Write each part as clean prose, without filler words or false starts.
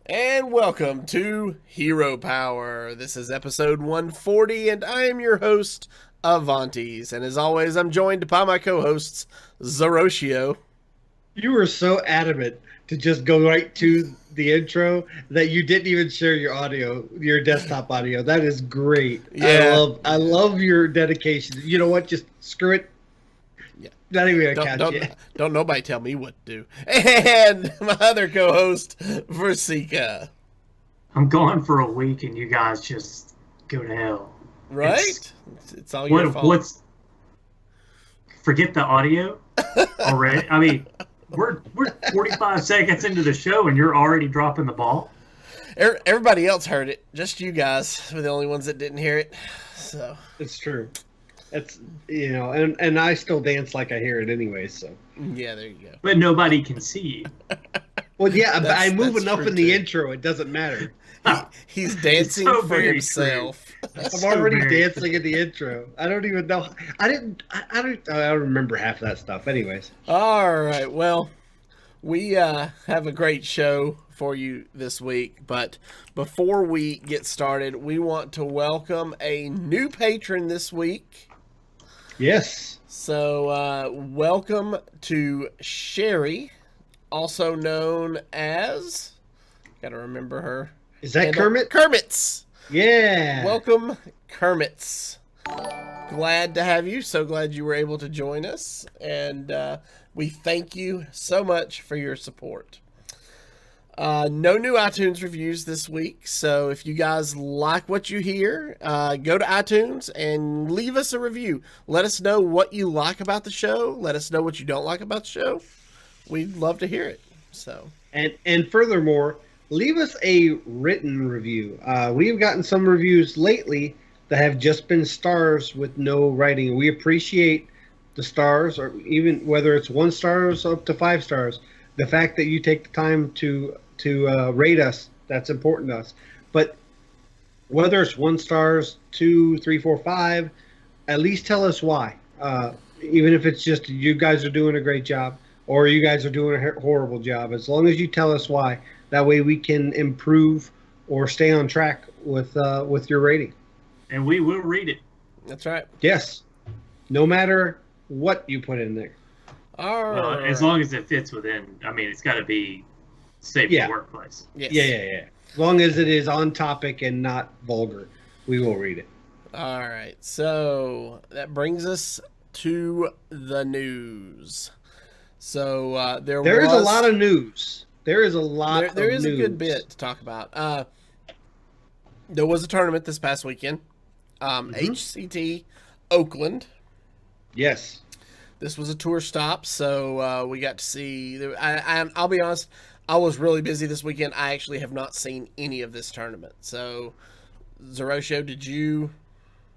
And welcome to Hero Power. This is episode 140, and I am your host, Avantes. And as always, I'm joined by my co-hosts, Zeroshio. You were so adamant to just go right to the intro that you didn't even share your audio, your desktop audio. That is great. Yeah. I love your dedication. You know what? Just screw it. Yeah. Not even gonna catch you. Don't nobody tell me what to do. And my other co-host, Virsica. I'm gone for a week, and you guys just go to hell. Right? It's all your fault. Forget the audio already. I mean, we're 45 seconds into the show, and you're already dropping the ball. Everybody else heard it. Just you guys were the only ones that didn't hear it. So it's true. It's and I still dance like I hear it anyway. So yeah, there you go. But nobody can see you. Well, yeah, but I move enough in the intro. It doesn't matter. He's dancing for himself. I'm already dancing in the intro. I don't even know. I don't remember half of that stuff. Anyways. All right. Well, we have a great show for you this week. But before we get started, we want to welcome a new patron this week. Yes. So welcome to Sherry, also known as, got to remember her. Is that Kermit? Kermit's. Yeah. Welcome, Kermit's. Glad to have you. So glad you were able to join us. And we thank you so much for your support. No new iTunes reviews this week. So if you guys like what you hear, go to iTunes and leave us a review. Let us know what you like about the show. Let us know what you don't like about the show. We'd love to hear it. So and furthermore, leave us a written review. We've gotten some reviews lately that have just been stars with no writing. We appreciate the stars, or even whether it's 1 star up to 5 stars. The fact that you take the time to rate us, that's important to us. But whether it's 1 stars, 2, 3, 4, 5, at least tell us why. Even if it's just you guys are doing a great job or you guys are doing a horrible job, as long as you tell us why. That way we can improve or stay on track with your rating. And we will read it. That's right. Yes. No matter what you put in there. All right. Well, as long as it fits within, I mean, it's got to be safe for workplace. Yes. Yeah. As long as it is on topic and not vulgar, we will read it. All right. So that brings us to the news. So there is a lot of news. There is a lot of news. There is a good bit to talk about. There was a tournament this past weekend. HCT Oakland. Yes. This was a tour stop, so we got to see. I'll be honest, I was really busy this weekend. I actually have not seen any of this tournament. So, Zeroshio, did you?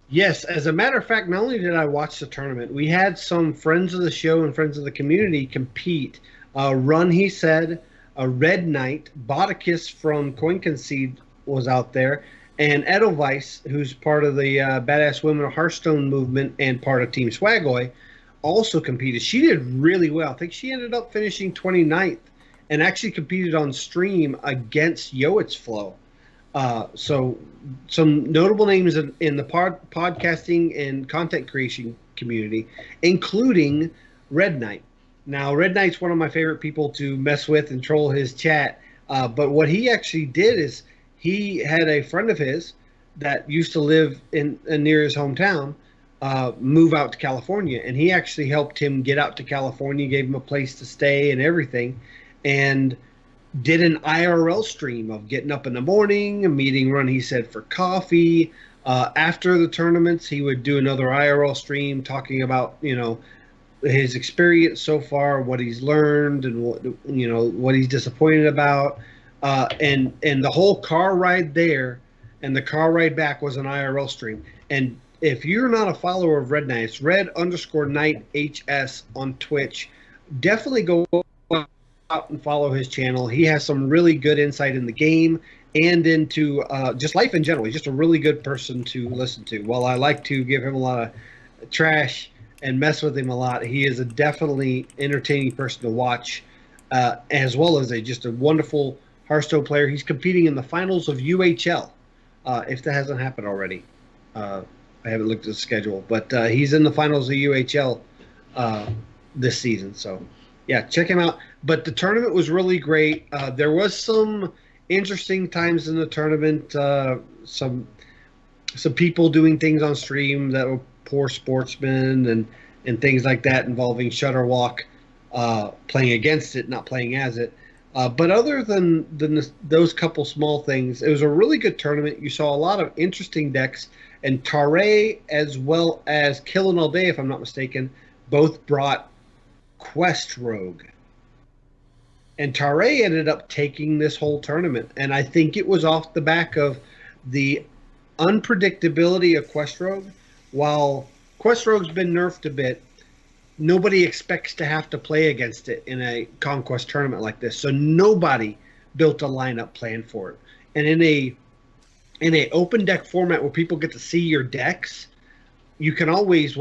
Yes, as a matter of fact, not only did I watch the tournament, we had some friends of the show and friends of the community compete. Run, he said, a Red Knight, Bodicus from Coin Concede was out there, and Edelweiss, who's part of the Badass Women of Hearthstone movement and part of Team Swagoy, also competed. She did really well. I think she ended up finishing 29th and actually competed on stream against Yoet's Flow. So some notable names in the podcasting and content creation community, including Red Knight. Now, Red Knight's one of my favorite people to mess with and troll his chat. But what he actually did is he had a friend of his that used to live in near his hometown move out to California, and he actually helped him get out to California, gave him a place to stay and everything, and did an IRL stream of getting up in the morning, a meeting Run, he said, for coffee. After the tournaments, he would do another IRL stream talking about, his experience so far, what he's learned, and what he's disappointed about. And the whole car ride there and the car ride back was an IRL stream. And if you're not a follower of Red Knight, it's Red_Knight HS on Twitch. Definitely go out and follow his channel. He has some really good insight in the game and into just life in general. He's just a really good person to listen to. While I like to give him a lot of trash and mess with him a lot, he is a definitely entertaining person to watch, as well as just a wonderful Hearthstone player. He's competing in the finals of UHL, if that hasn't happened already. I haven't looked at the schedule, but he's in the finals of UHL this season. So, yeah, check him out. But the tournament was really great. There was some interesting times in the tournament. Some people doing things on stream that were poor sportsmen and things like that involving Shutterwalk playing against it, not playing as it. But other than those couple small things, it was a really good tournament. You saw a lot of interesting decks. And Tare, as well as Killin' All Day, if I'm not mistaken, both brought Quest Rogue. And Tare ended up taking this whole tournament. And I think it was off the back of the unpredictability of Quest Rogue. While Quest Rogue's been nerfed a bit, nobody expects to have to play against it in a Conquest tournament like this. So nobody built a lineup plan for it. And in a open deck format where people get to see your decks, you can always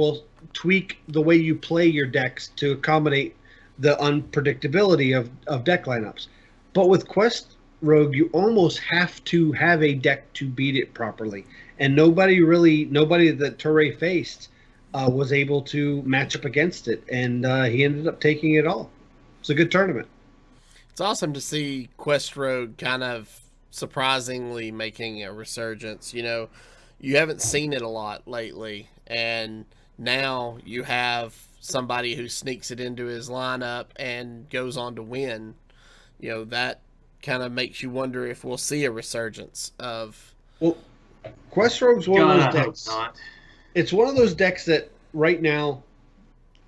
tweak the way you play your decks to accommodate the unpredictability of deck lineups. But with Quest Rogue, you almost have to have a deck to beat it properly. And nobody that Torre faced was able to match up against it. And he ended up taking it all. It's a good tournament. It's awesome to see Quest Rogue kind of surprisingly making a resurgence. You know, you haven't seen it a lot lately, and now you have somebody who sneaks it into his lineup and goes on to win. You know, that kind of makes you wonder if we'll see a resurgence of... Well, Quest Rogue's one of those decks. It's one of those decks that right now,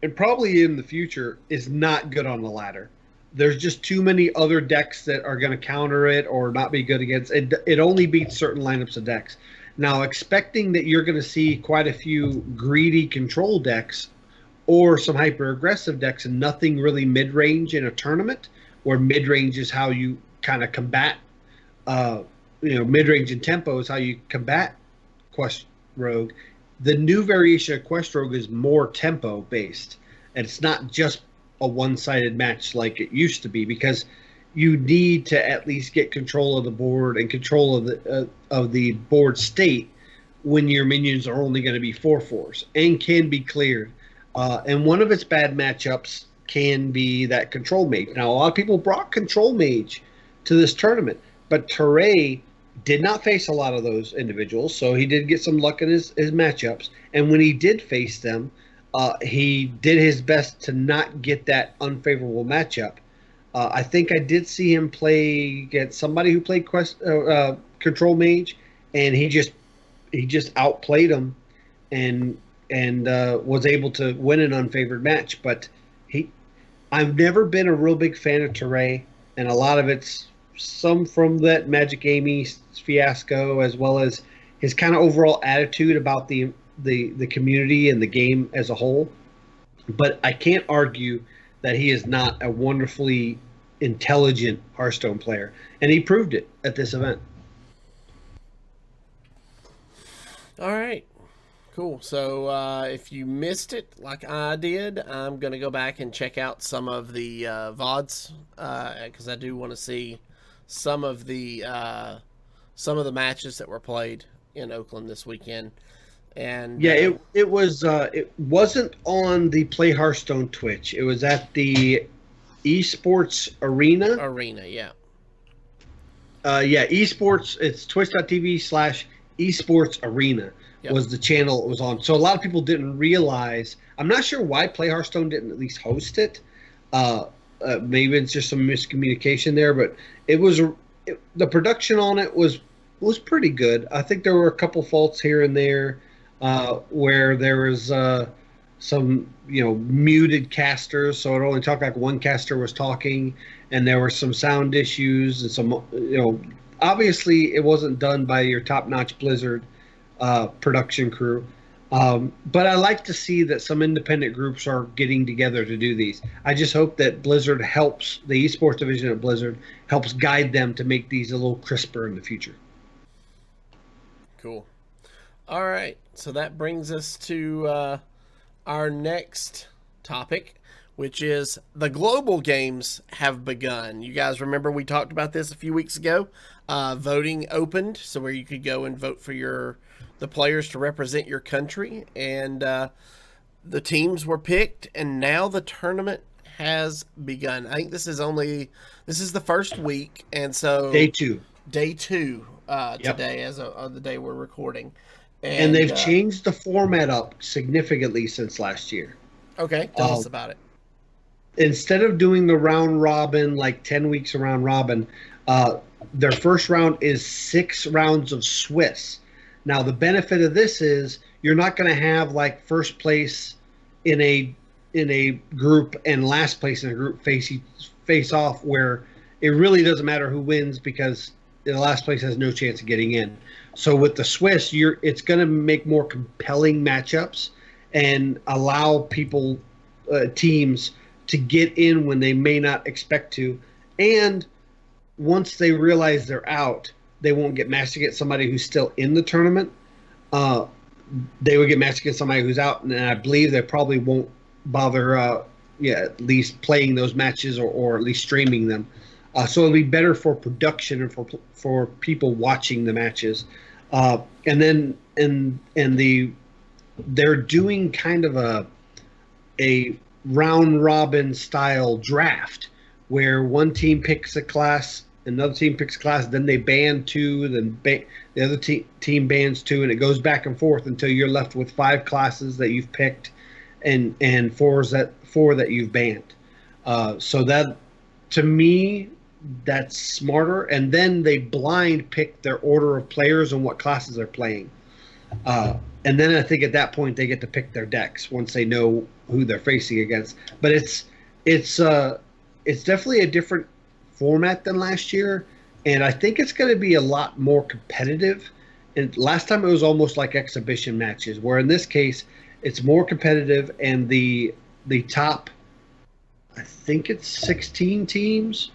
and probably in the future, is not good on the ladder. There's just too many other decks that are going to counter it or not be good against it. It only beats certain lineups of decks. Now, expecting that you're going to see quite a few greedy control decks or some hyper-aggressive decks and nothing really mid-range in a tournament, where mid-range is how you kind of combat, mid-range and tempo is how you combat Quest Rogue. The new variation of Quest Rogue is more tempo-based, and it's not just a one-sided match like it used to be, because you need to at least get control of the board and control of the board state when your minions are only going to be 4/4s and can be cleared. And one of its bad matchups can be that Control Mage. Now, a lot of people brought Control Mage to this tournament, but Teray did not face a lot of those individuals, so he did get some luck in his matchups. And when he did face them, he did his best to not get that unfavorable matchup. I think I did see him play against somebody who played Control Mage, and he just outplayed him and was able to win an unfavored match. But I've never been a real big fan of Teray, and a lot of it's some from that Magic Amy fiasco, as well as his kind of overall attitude about the community and the game as a whole. But I can't argue that he is not a wonderfully intelligent Hearthstone player, and he proved it at this event. All right, cool. So if you missed it like I did, I'm going to go back and check out some of the VODs, because I do want to see some of the matches that were played in Oakland this weekend. And yeah, it wasn't on the Play Hearthstone Twitch. It was at the Esports Arena. Yeah. Esports. It's twitch.tv/esports arena was the channel it was on. So a lot of people didn't realize. I'm not sure why Play Hearthstone didn't at least host it. Maybe it's just some miscommunication there, but the production on it was pretty good. I think there were a couple faults here and there. Where there was some, muted casters, so it only talked like one caster was talking, and there were some sound issues and some, obviously it wasn't done by your top-notch Blizzard production crew. But I like to see that some independent groups are getting together to do these. I just hope that Blizzard helps, the esports division at Blizzard helps guide them to make these a little crisper in the future. Cool. All right, so that brings us to our next topic, which is the global games have begun. You guys remember we talked about this a few weeks ago. Voting opened, so where you could go and vote for the players to represent your country, and the teams were picked, and now the tournament has begun. I think this is the first week, and so Day two today as of the day we're recording. And they've changed the format up significantly since last year. Okay, tell us about it. Instead of doing the round robin, like 10 weeks around robin, their first round is 6 rounds of Swiss. Now, the benefit of this is you're not going to have like first place in a group and last place in a group face off, where it really doesn't matter who wins because the last place has no chance of getting in. So with the Swiss, it's going to make more compelling matchups and allow people, teams, to get in when they may not expect to. And once they realize they're out, they won't get matched against somebody who's still in the tournament. They would get matched against somebody who's out, and I believe they probably won't bother, at least playing those matches or at least streaming them. So it'll be better for production and for people watching the matches. And then they're doing kind of a round robin style draft where one team picks a class, another team picks a class, then they ban 2, then the other team bans 2, and it goes back and forth until you're left with 5 classes that you've picked and 4 that you've banned. So that, to me, that's smarter. And then they blind pick their order of players and what classes they're playing. And then I think at that point they get to pick their decks once they know who they're facing against. But it's definitely a different format than last year, and I think it's going to be a lot more competitive. And last time it was almost like exhibition matches, where in this case it's more competitive, and the top, I think it's 16 teams,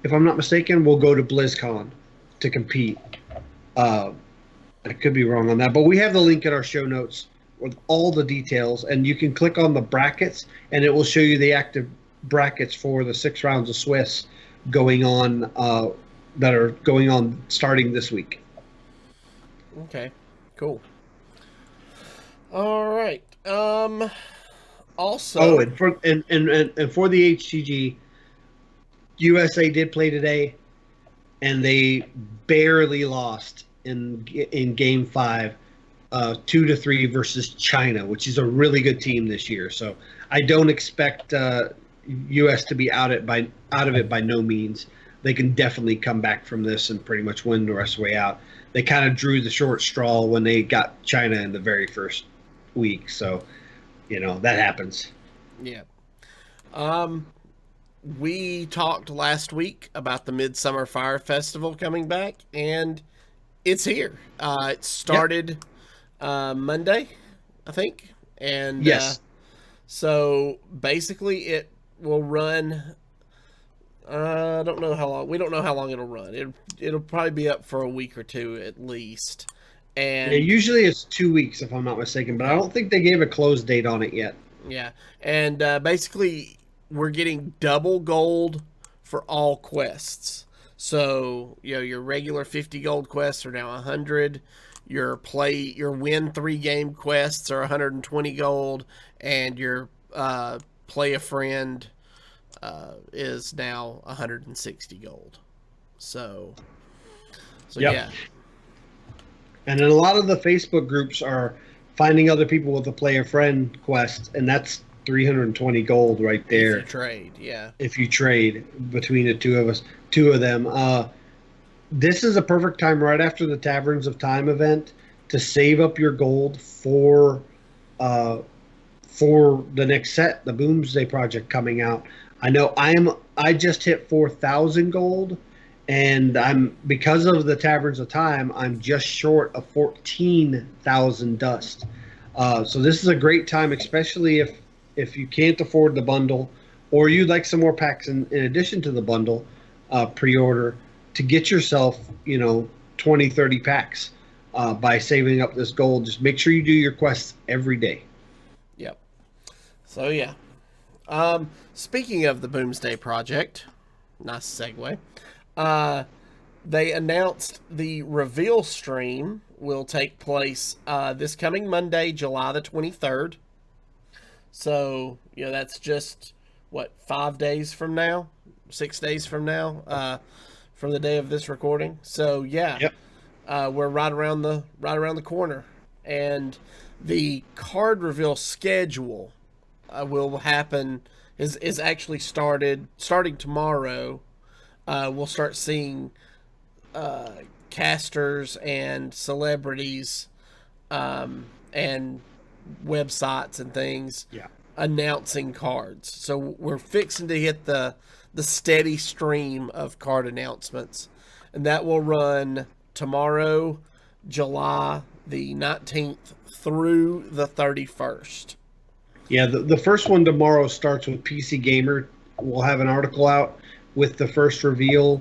if I'm not mistaken, will go to BlizzCon to compete. I could be wrong on that, but we have the link in our show notes with all the details, and you can click on the brackets, and it will show you the active brackets for the 6 rounds of Swiss going on, that are going on starting this week. Okay, cool. All right. Also, and for the HCG, USA did play today, and they barely lost in Game 5, 2-3 versus China, which is a really good team this year. So I don't expect US to be out of it by no means. They can definitely come back from this and pretty much win the rest of the way out. They kind of drew the short straw when they got China in the very first week, so that happens. Yeah. We talked last week about the Midsummer Fire Festival coming back, and it's here. It started Monday, I think, and yes. So basically, it will run. I don't know how long. We don't know how long it'll run. It'll probably be up for a week or 2 at least. And usually it's 2 weeks, if I'm not mistaken, but I don't think they gave a close date on it yet. Yeah, and basically we're getting double gold for all quests. So your regular 50 gold quests are now 100. Your win 3 game quests are 120 gold, and your play a friend is now 160 gold. So yep. Yeah. And then a lot of the Facebook groups are finding other people with a play a friend quest, and that's 320 gold right there. If you trade, yeah. If you trade between the two of them. This is a perfect time right after the Taverns of Time event to save up your gold for the next set, the Boomsday Project coming out. I know I just hit 4,000 gold, and because of the Taverns of Time, I'm just short of 14,000 dust. So this is a great time, especially if you can't afford the bundle, or you'd like some more packs in addition to the bundle pre-order, to get yourself 20, 30 packs by saving up this gold. Just make sure you do your quests every day. Yep. So yeah. Speaking of the Boomsday Project, nice segue. They announced the reveal stream will take place this coming Monday, July the 23rd. So, that's just, 5 days from now? 6 days from now, from the day of this recording. So, yeah, Yep. we're right around the corner. And the card reveal schedule will happen, is actually starting tomorrow. We'll start seeing casters and celebrities and websites and things announcing cards. So we're fixing to hit the steady stream of card announcements, and that will run tomorrow, July the 19th through the 31st. Yeah, the first one tomorrow starts with PC Gamer. We'll have an article out with the first official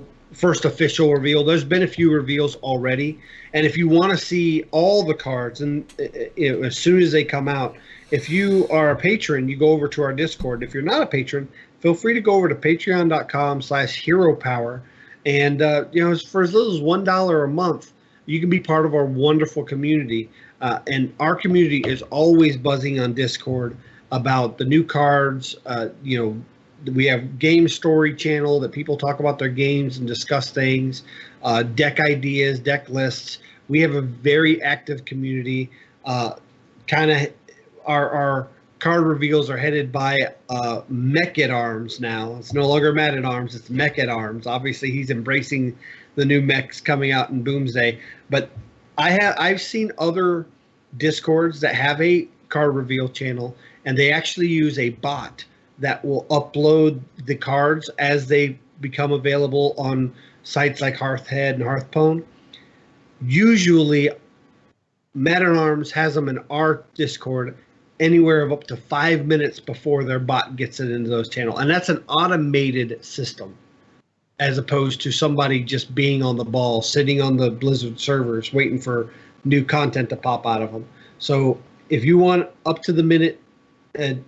reveal. There's been a few reveals already, and if you want to see all the cards, and as soon as they come out, if you are a patron, you go over to our Discord. If you're not a patron, feel free to go over to patreon.com/heropower, and for as little as $1 a month, you can be part of our wonderful community. And our community is always buzzing on Discord about the new cards. We have Game Story channel that people talk about their games and discuss things, deck ideas, deck lists. We have a very active community. Our card reveals are headed by Mech at Arms now. It's no longer Mad at Arms, it's Mech at Arms. Obviously, he's embracing the new mechs coming out in Boomsday. But I've seen other Discords that have a card reveal channel, and they actually use a bot that will upload the cards as they become available on sites like Hearthhead and Hearthpwn. Usually, Mad at Arms has them in our Discord anywhere of up to 5 minutes before their bot gets it into those channels. And that's an automated system, as opposed to somebody just being on the ball, sitting on the Blizzard servers, waiting for new content to pop out of them. So if you want up-to-the-minute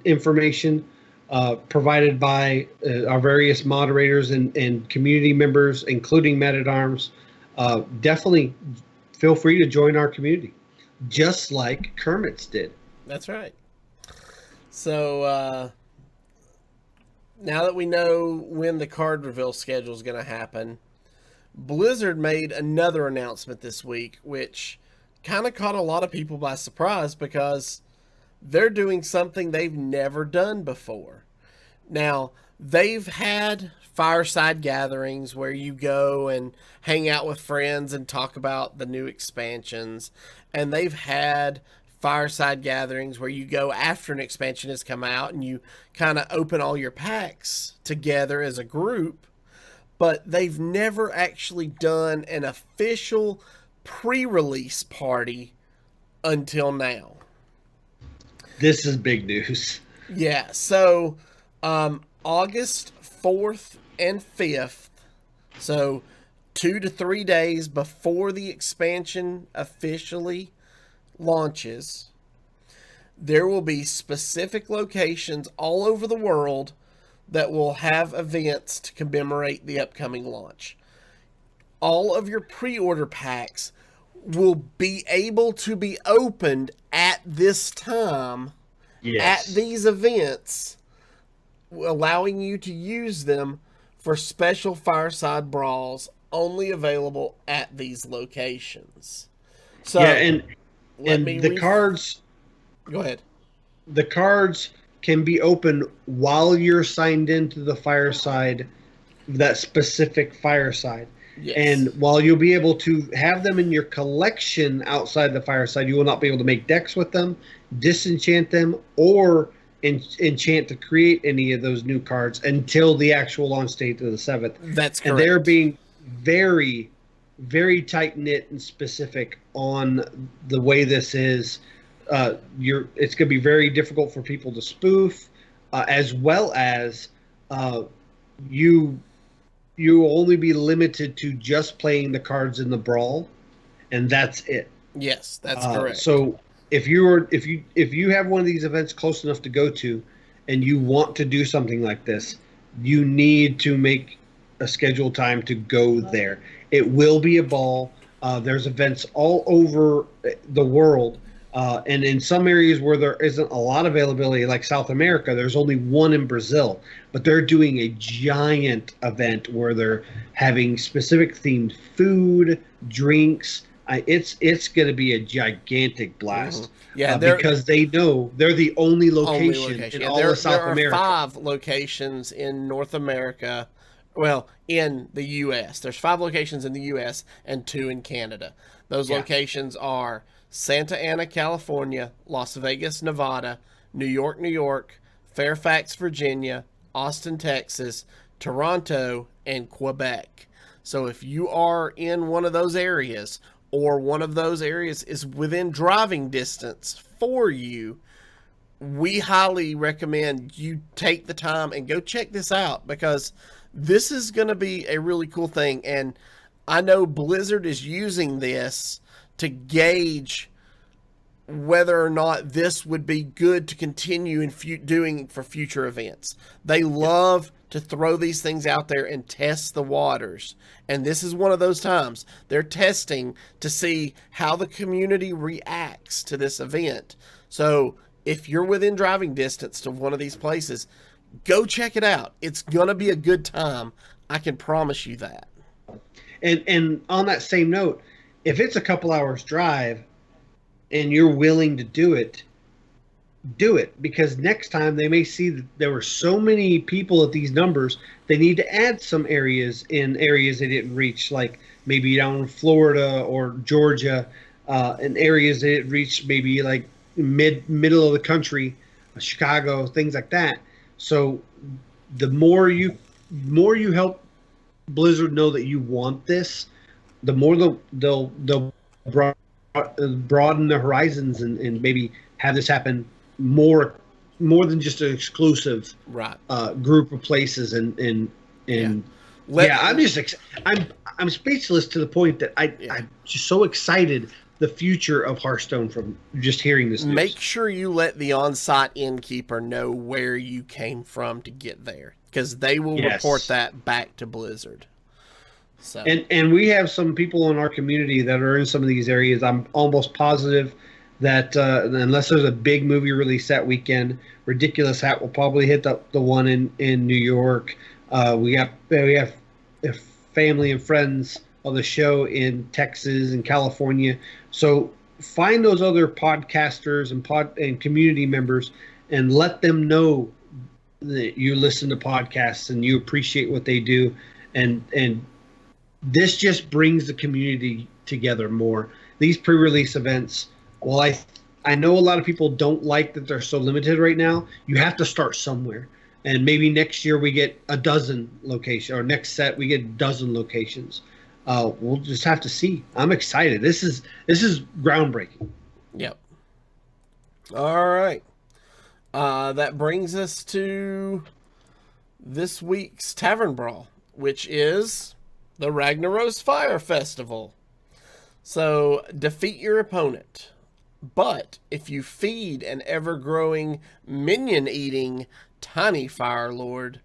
information provided by our various moderators and community members, including Mad at Arms, definitely feel free to join our community, just like Kermit's did. That's right. So now that we know when the card reveal schedule is going to happen, Blizzard made another announcement this week, which kind of caught a lot of people by surprise because they're doing something they've never done before. Now, they've had fireside gatherings where you go and hang out with friends and talk about the new expansions, and they've had fireside gatherings where you go after an expansion has come out and you kind of open all your packs together as a group, but they've never actually done an official pre-release party until now. This is big news. Yeah, so August 4th and 5th, so 2 to 3 days before the expansion officially launches, there will be specific locations all over the world that will have events to commemorate the upcoming launch. All of your pre-order packs will be able to be opened at this time, at these events, allowing you to use them for special fireside brawls only available at these locations. So, and the cards. Go ahead. The cards can be opened while you're signed into the fireside, that specific fireside. Yes. And while you'll be able to have them in your collection outside the fireside, you will not be able to make decks with them, disenchant them, or enchant to create any of those new cards until the actual launch date of the 7th. That's correct. And they're being very, very tight-knit and specific on the way this is. It's going to be very difficult for people to spoof, as well as you will only be limited to just playing the cards in the brawl, and that's it. Yes, that's correct. So if you have one of these events close enough to go to, and you want to do something like this, you need to make a scheduled time to go there. It will be a ball. There's events all over the world. And in some areas where there isn't a lot of availability, like South America, there's only one in Brazil. But they're doing a giant event where they're having specific themed food, drinks. It's going to be a gigantic blast. Mm-hmm. Yeah, because they know they're the only location in all of South America. There are 5 locations in North America. Well, in the U.S. There's 5 locations in the U.S. and 2 in Canada. Those locations are Santa Ana, California, Las Vegas, Nevada, New York, Fairfax, Virginia, Austin, Texas, Toronto, and Quebec. So if you are in one of those areas, or one of those areas is within driving distance for you, we highly recommend you take the time and go check this out, because this is going to be a really cool thing. And I know Blizzard is using this to gauge whether or not this would be good to continue in doing for future events. They love to throw these things out there and test the waters. And this is one of those times. They're testing to see how the community reacts to this event. So if you're within driving distance to one of these places, go check it out. It's going to be a good time. I can promise you that. And on that same note, if it's a couple hours drive and you're willing to do it, because next time they may see that there were so many people at these numbers, they need to add some areas in areas they didn't reach, like maybe down in Florida or Georgia, in areas they didn't reach, maybe like middle of the country, Chicago, things like that. So the more you help Blizzard know that you want this, the more they'll broaden the horizons and maybe have this happen more than just an exclusive group of places. I'm speechless to the point that I'm just so excited the future of Hearthstone from just hearing this news. Make sure you let the on-site innkeeper know where you came from to get there, because they will report that back to Blizzard. So. And we have some people in our community that are in some of these areas. I'm almost positive that unless there's a big movie release that weekend, Ridiculous Hat will probably hit the one in New York. We have family and friends of the show in Texas and California. So find those other podcasters and community members and let them know that you listen to podcasts and you appreciate what they do. And this just brings the community together more. These pre-release events, well, I know a lot of people don't like that they're so limited right now. You have to start somewhere. And maybe next year we get a dozen locations, or next set we get a dozen locations. We'll just have to see. I'm excited. This is groundbreaking. Yep. All right. That brings us to this week's Tavern Brawl, which is the Ragnaros Fire Festival. So, defeat your opponent. But if you feed an ever-growing, minion-eating, tiny Fire Lord,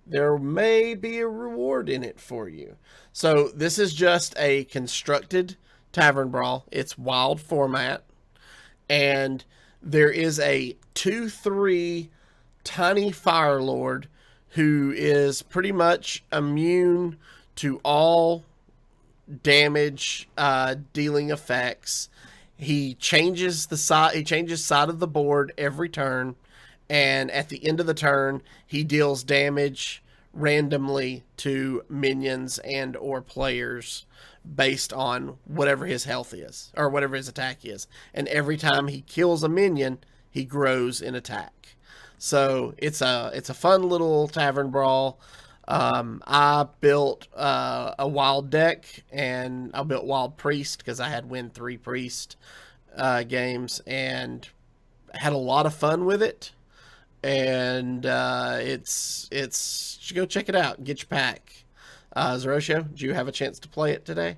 there may be a reward in it for you. So, this is just a constructed Tavern Brawl. It's wild format. And there is a 2/3 tiny Fire Lord who is pretty much immune to all damage dealing effects. He changes side of the board every turn, and at the end of the turn he deals damage randomly to minions and or players based on whatever his health is or whatever his attack is. And every time he kills a minion, he grows in attack. So it's a fun little Tavern Brawl. I built a wild deck, and I built Wild Priest because I had win 3 Priest games and had a lot of fun with it. And it's go check it out and get your pack. Zeroshio, did you have a chance to play it today?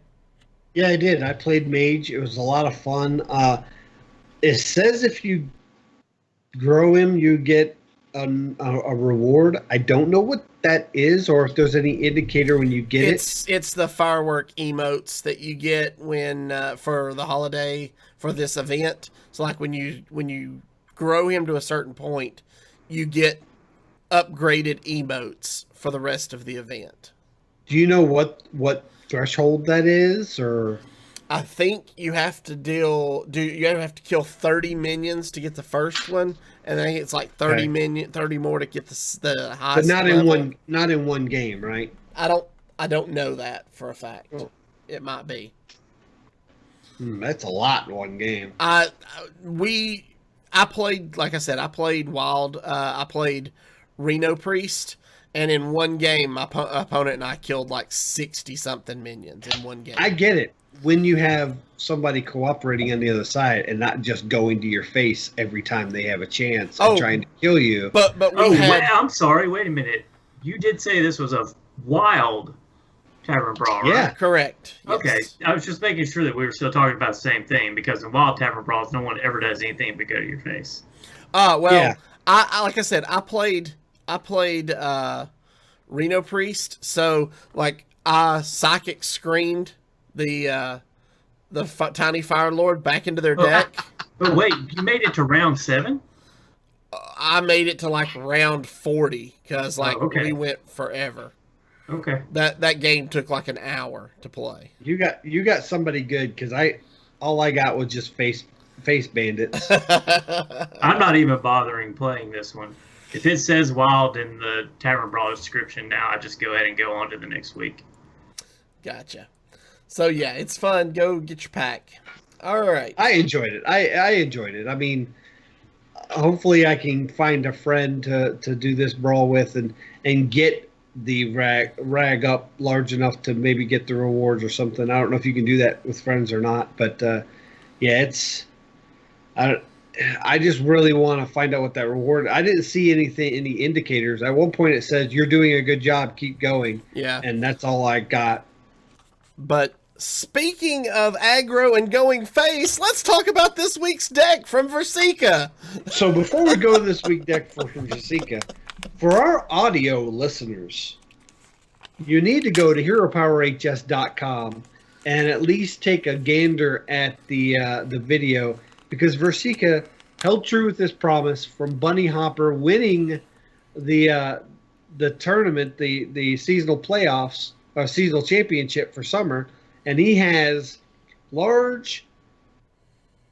Yeah, I did. I played Mage. It was a lot of fun. It says if you grow him, you get a reward. I don't know what that is, or if there's any indicator when you get it. It's the firework emotes that you get when for the holiday for this event. So like when you grow him to a certain point, you get upgraded emotes for the rest of the event. Do you know what threshold that is, or? I think you have to kill 30 minions to get the first one, and then it's like 30 more to get the highest. But level. not in one game, right? I don't know that for a fact. Oh. It might be. That's a lot in one game. I played, like I said, I played Wild. I played Reno Priest, and in one game, my opponent and I killed like 60-something minions in one game. I get it. When you have somebody cooperating on the other side and not just going to your face every time they have a chance and trying to kill you. But I'm sorry. Wait a minute. You did say this was a wild Tavern Brawl, right? Yeah, correct. Okay. Yes. I was just making sure that we were still talking about the same thing, because in wild Tavern Brawls, no one ever does anything but go to your face. I like I said, I played Reno Priest, so like I psychic screamed the tiny Fire Lord back into their deck. But wait, you made it to round 7? I made it to like round 40 because we went forever. Okay. That game took like an hour to play. You got somebody good, because all I got was just face bandits. I'm not even bothering playing this one. If it says wild in the Tavern Brawl description now, I just go ahead and go on to the next week. Gotcha. So yeah, it's fun. Go get your pack. All right. I enjoyed it. I enjoyed it. I mean, hopefully I can find a friend to do this brawl with and get the rag up large enough to maybe get the rewards or something. I don't know if you can do that with friends or not, but yeah, I just really want to find out what that reward. I didn't see any indicators. At one point it says you're doing a good job, keep going. Yeah. And that's all I got. But speaking of aggro and going face, let's talk about this week's deck from Virsica. So before we go to this week's deck from Virsica, for our audio listeners, you need to go to heropowerhs.com and at least take a gander at the video, because Virsica held true with this promise from Bunny Hopper winning the tournament, the seasonal playoffs, or seasonal championship for summer, and he has large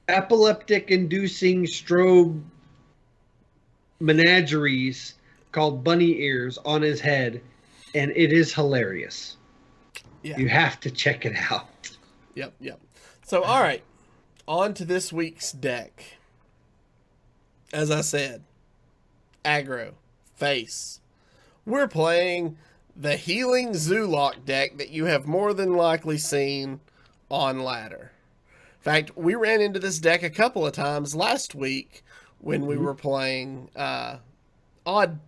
epileptic-inducing strobe menageries called bunny ears on his head, and it is hilarious. Yeah. You have to check it out. Yep. So, all right, on to this week's deck. As I said, aggro, face. We're playing the Healing Zoolock deck that you have more than likely seen on ladder. In fact, we ran into this deck a couple of times last week when we were playing Odd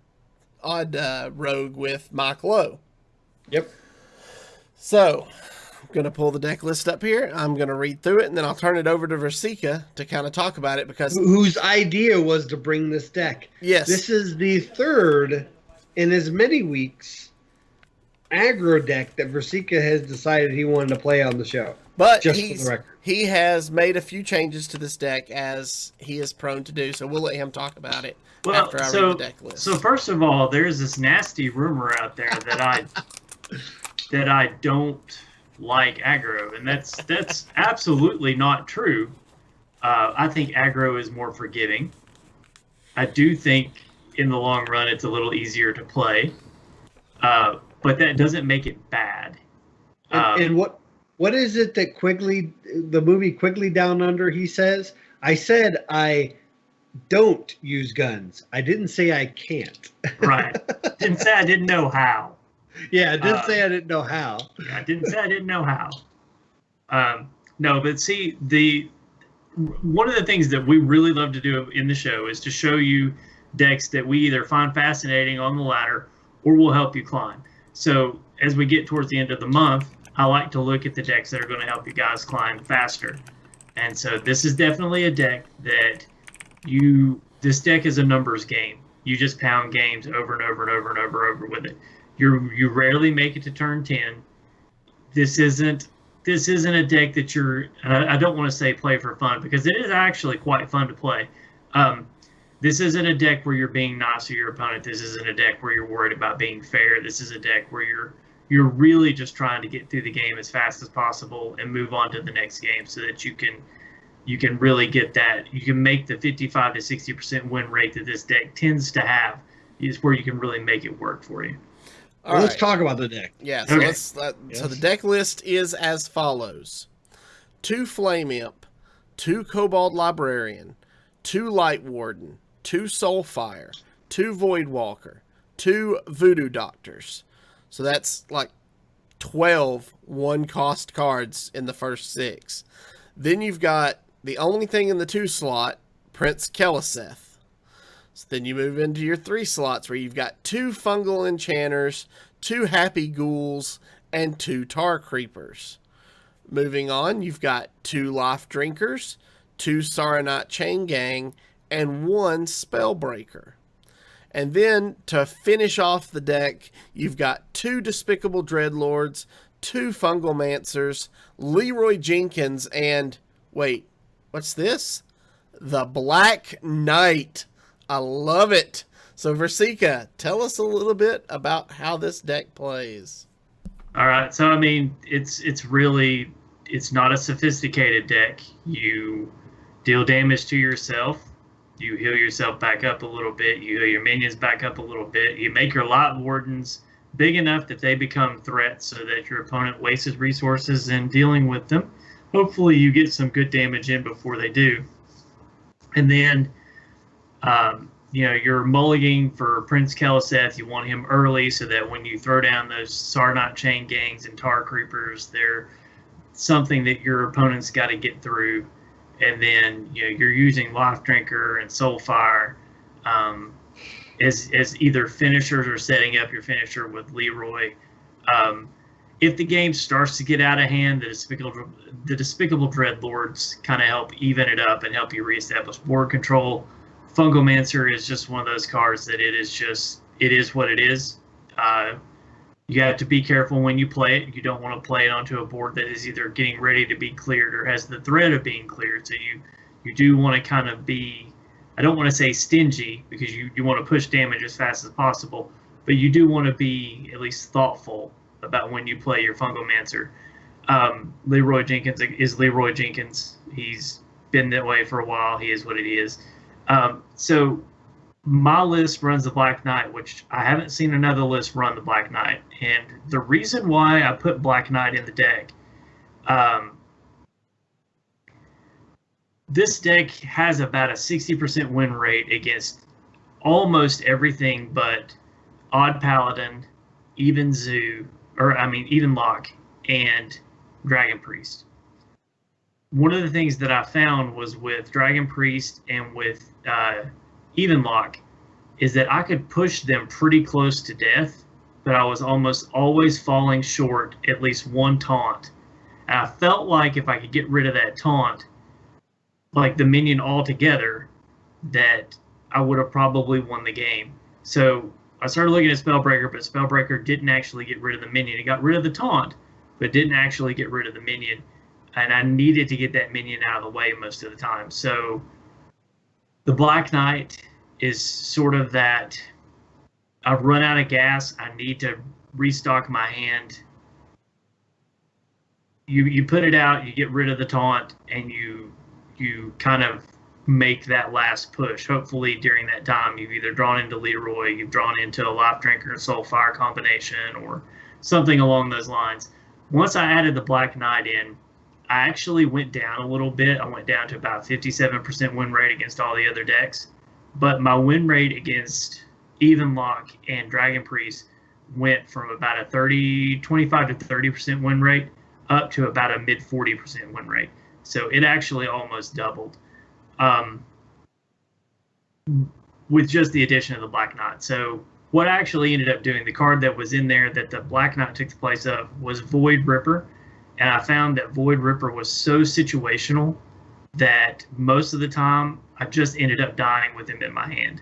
Rogue with Mike Lowe. Yep. So, I'm going to pull the deck list up here. I'm going to read through it, and then I'll turn it over to Virsica to kind of talk about it, because whose idea was to bring this deck. Yes. This is the third in as many weeks aggro deck that Virsica has decided he wanted to play on the show. But just for the record, he has made a few changes to this deck, as he is prone to do, so we'll let him talk about it after I read the deck list. So first of all, there's this nasty rumor out there that I don't like aggro, and that's absolutely not true. I think aggro is more forgiving. I do think in the long run it's a little easier to play, but that doesn't make it bad. And what is it that Quigley, the movie Quigley Down Under, he says? I said I don't use guns. I didn't say I can't. Right. Didn't say I didn't know how. Yeah, I didn't say I didn't know how. Yeah, I didn't say I didn't know how. No, but see, one of the things that we really love to do in the show is to show you decks that we either find fascinating on the ladder or will help you climb. So as we get towards the end of the month, I like to look at the decks that are going to help you guys climb faster. And so this is definitely a deck that this deck is a numbers game. You just pound games over and over and over and over with it. You rarely make it to turn 10. This isn't a deck that you're. I don't want to say play for fun, because it is actually quite fun to play. This isn't a deck where you're being nice to your opponent. This isn't a deck where you're worried about being fair. This is a deck where you're really just trying to get through the game as fast as possible and move on to the next game, so that you can really get that. You can make the 55 to 60% win rate that this deck tends to have, is where you can really make it work for you. Let's talk about the deck. Yeah, so Okay. So the deck list is as follows: 2 Flame Imp, 2 Kobold Librarian, 2 Light Warden, 2 Soulfire, 2 Voidwalker, 2 Voodoo Doctors. So that's like 12 1-cost cards in the first 6. Then you've got the only thing in the 2 slot, Prince Keleseth. So then you move into your 3 slots, where you've got 2 Fungal Enchanters, 2 Happy Ghouls, and 2 Tar Creepers. Moving on, you've got 2 Life Drinkers, 2 Saronite Chain Gang, and 1 Spellbreaker. And then, to finish off the deck, you've got 2 Despicable Dreadlords, 2 Fungal Mancers, Leroy Jenkins, and, wait, what's this? The Black Knight. I love it. So, Virsica, tell us a little bit about how this deck plays. All right. So, I mean, it's not a sophisticated deck. You deal damage to yourself. You heal yourself back up a little bit. You heal your minions back up a little bit. You make your Light Wardens big enough that they become threats, so that your opponent wastes his resources in dealing with them. Hopefully you get some good damage in before they do. And then, you're mulliganing for Prince Keleseth. You want him early, so that when you throw down those Saronite Chain Gangs and Tar Creepers, they're something that your opponent's got to get through. And then you're using Life Drinker and Soulfire as either finishers or setting up your finisher with Leroy. If the game starts to get out of hand, the Despicable Dreadlords kind of help even it up and help you reestablish board control. Fungomancer is just one of those cards that it is what it is. You have to be careful when you play it. You don't want to play it onto a board that is either getting ready to be cleared or has the threat of being cleared. So you do want to kind of be, I don't want to say stingy, because you want to push damage as fast as possible, but you do want to be at least thoughtful about when you play your Fungomancer. Leroy Jenkins is Leroy Jenkins. He's been that way for a while. He is what it is. So my list runs the Black Knight, which I haven't seen another list run the Black Knight. And the reason why I put Black Knight in the deck, this deck has about a 60% win rate against almost everything but Odd Paladin, Even Lock, and Dragon Priest. One of the things that I found was with Dragon Priest and with Even Lock is that I could push them pretty close to death, but I was almost always falling short at least one taunt. And I felt like if I could get rid of that taunt, like the minion altogether, that I would have probably won the game. So I started looking at Spellbreaker, but Spellbreaker didn't actually get rid of the minion. It got rid of the taunt, but didn't actually get rid of the minion. And I needed to get that minion out of the way most of the time. So the Black Knight is sort of that, I've run out of gas, I need to restock my hand. You put it out, you get rid of the taunt, and you kind of make that last push. Hopefully during that time you've either drawn into Leroy, you've drawn into a Life Drinker and Soulfire combination, or something along those lines. Once I added the Black Knight in, I actually went down a little bit. I went down to about 57% win rate against all the other decks. But my win rate against Even Lock and Dragon Priest went from about a 25 to 30% win rate up to about a mid 40% win rate. So it actually almost doubled with just the addition of the Black Knight. So what I actually ended up doing, the card that was in there that the Black Knight took the place of, was Void Ripper. And I found that Void Ripper was so situational that most of the time I just ended up dying with him in my hand.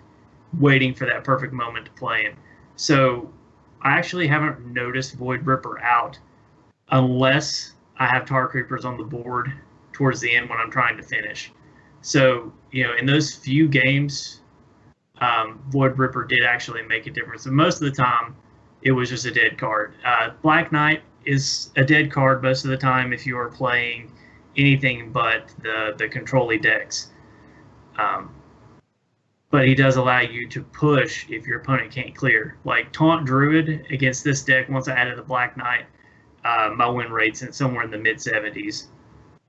waiting for that perfect moment to play in. So I actually haven't noticed Void Ripper out unless I have Tar Creepers on the board towards the end when I'm trying to finish. So, in those few games, Void Ripper did actually make a difference. And most of the time, it was just a dead card. Black Knight is a dead card most of the time if you are playing anything but the control-y decks. But he does allow you to push if your opponent can't clear. Like Taunt Druid against this deck, once I added the Black Knight, my win rate's somewhere in the mid-70s.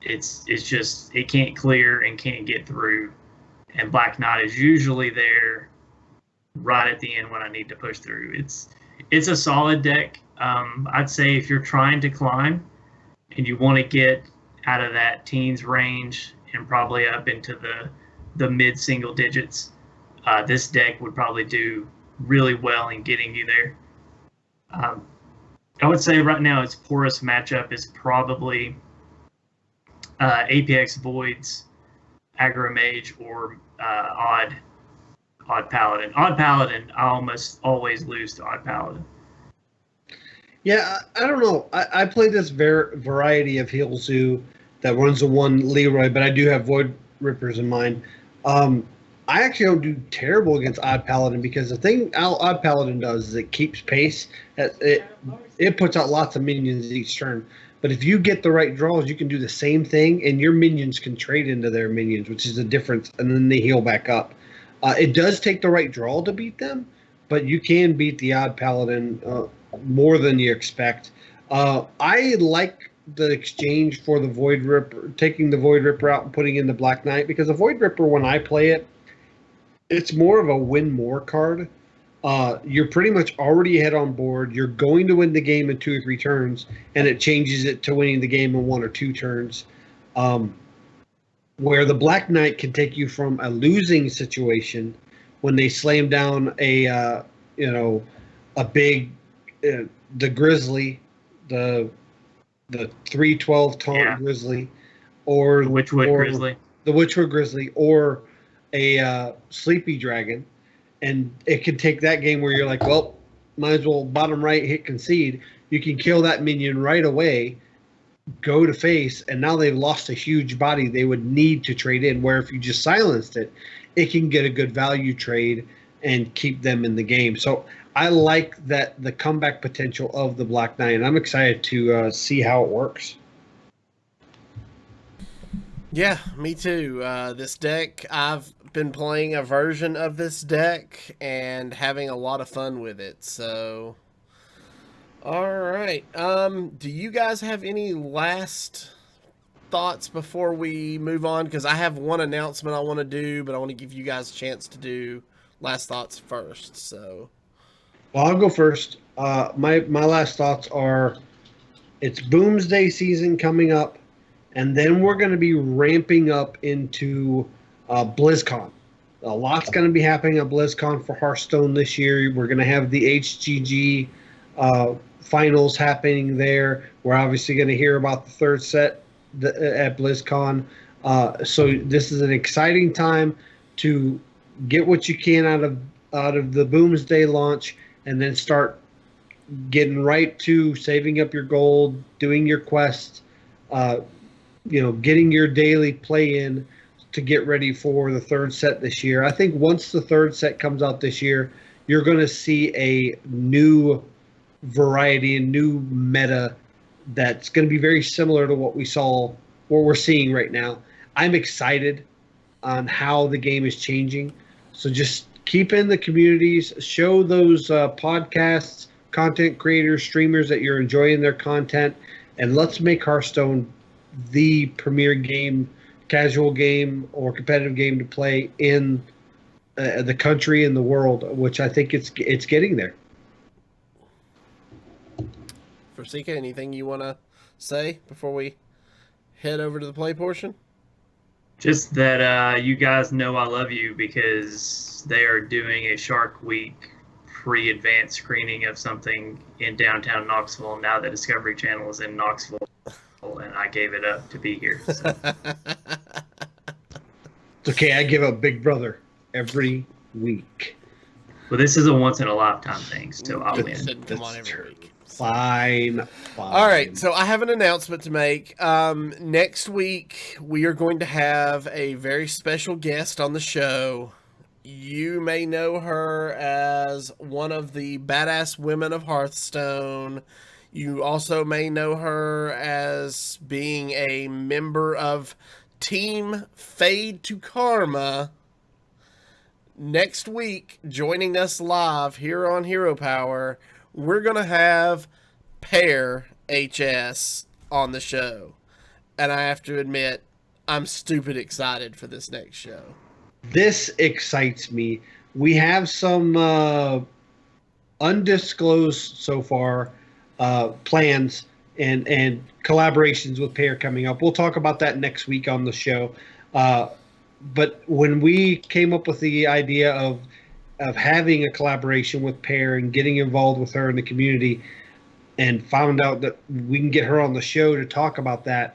It's just, it can't clear and can't get through. And Black Knight is usually there right at the end when I need to push through. It's a solid deck. I'd say if you're trying to climb and you want to get out of that teens range and probably up into the mid-single digits, this deck would probably do really well in getting you there. I would say right now its poorest matchup is probably APX Voids, Aggro Mage, or Odd Paladin. Odd Paladin, I almost always lose to Odd Paladin. Yeah, I don't know. I play this variety of Heal Zoo that runs the one Leroy, but I do have Void Rippers in mind. I actually don't do terrible against Odd Paladin because the thing Odd Paladin does is it keeps pace. It puts out lots of minions each turn. But if you get the right draws, you can do the same thing, and your minions can trade into their minions, which is the difference, and then they heal back up. It does take the right draw to beat them, but you can beat the Odd Paladin more than you expect. I like the exchange for the Void Ripper, taking the Void Ripper out and putting in the Black Knight, because the Void Ripper, when I play it, it's more of a win more card. You're pretty much already ahead on board. You're going to win the game in 2 or 3 turns, and it changes it to winning the game in 1 or 2 turns. Where the Black Knight can take you from a losing situation when they slam down a big the Grizzly, the 3/12 taunt Grizzly, or the Witchwood Grizzly, or a Sleepy Dragon, and it can take that game where you're like, well, might as well bottom right hit concede. You can kill that minion right away, go to face, and now they've lost a huge body they would need to trade in, where if you just silenced it, it can get a good value trade and keep them in the game. So I like that, the comeback potential of the Black Knight, and I'm excited to see how it works. Yeah, me too. This deck, I've been playing a version of this deck and having a lot of fun with it. So, all right. Do you guys have any last thoughts before we move on? Because I have one announcement I want to do, but I want to give you guys a chance to do last thoughts first. So, well, I'll go first. My last thoughts are, it's Boomsday season coming up, and then we're going to be ramping up into BlizzCon. A lot's going to be happening at BlizzCon for Hearthstone this year. We're going to have the HGG finals happening there. We're obviously going to hear about the third set at BlizzCon. So this is an exciting time to get what you can out of the Boomsday launch, and then start getting right to saving up your gold, doing your quests, getting your daily play in to get ready for the third set this year. I think once the third set comes out this year, you're going to see a new variety and new meta that's going to be very similar to what we're seeing right now. I'm excited on how the game is changing. So just keep in the communities, show those podcasts, content creators, streamers that you're enjoying their content, and let's make Hearthstone the premier game, casual game, or competitive game to play in the country and the world, which I think it's getting there. Virsica, anything you want to say before we head over to the play portion? Just that you guys know I love you, because they are doing a Shark Week pre-advanced screening of something in downtown Knoxville. Now the Discovery Channel is in Knoxville, and I gave it up to be here. So. It's okay. I give up Big Brother every week. Well, this is a once in a lifetime thing, so I'll It win. shouldn't come on every week. Fine. All right, so I have an announcement to make. Next week, we are going to have a very special guest on the show. You may know her as one of the badass women of Hearthstone. You also may know her as being a member of Team Fade to Karma. Next week, joining us live here on Hero Power, we're going to have Pear HS on the show. And I have to admit, I'm stupid excited for this next show. This excites me. We have some undisclosed so far plans and collaborations with Pear coming up. We'll talk about that next week on the show. But when we came up with the idea of having a collaboration with Pear and getting involved with her in the community, and found out that we can get her on the show to talk about that,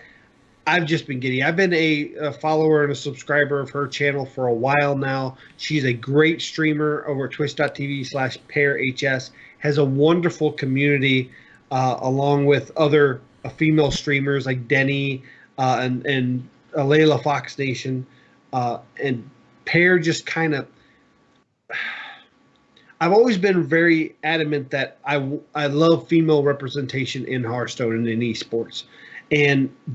I've just been giddy. I've been a follower and a subscriber of her channel for a while now. She's a great streamer over at twitch.tv/PearHS, has a wonderful community along with other female streamers like Denny and Layla Fox Nation. And Pear just kind of... I've always been very adamant that I love female representation in Hearthstone and in esports.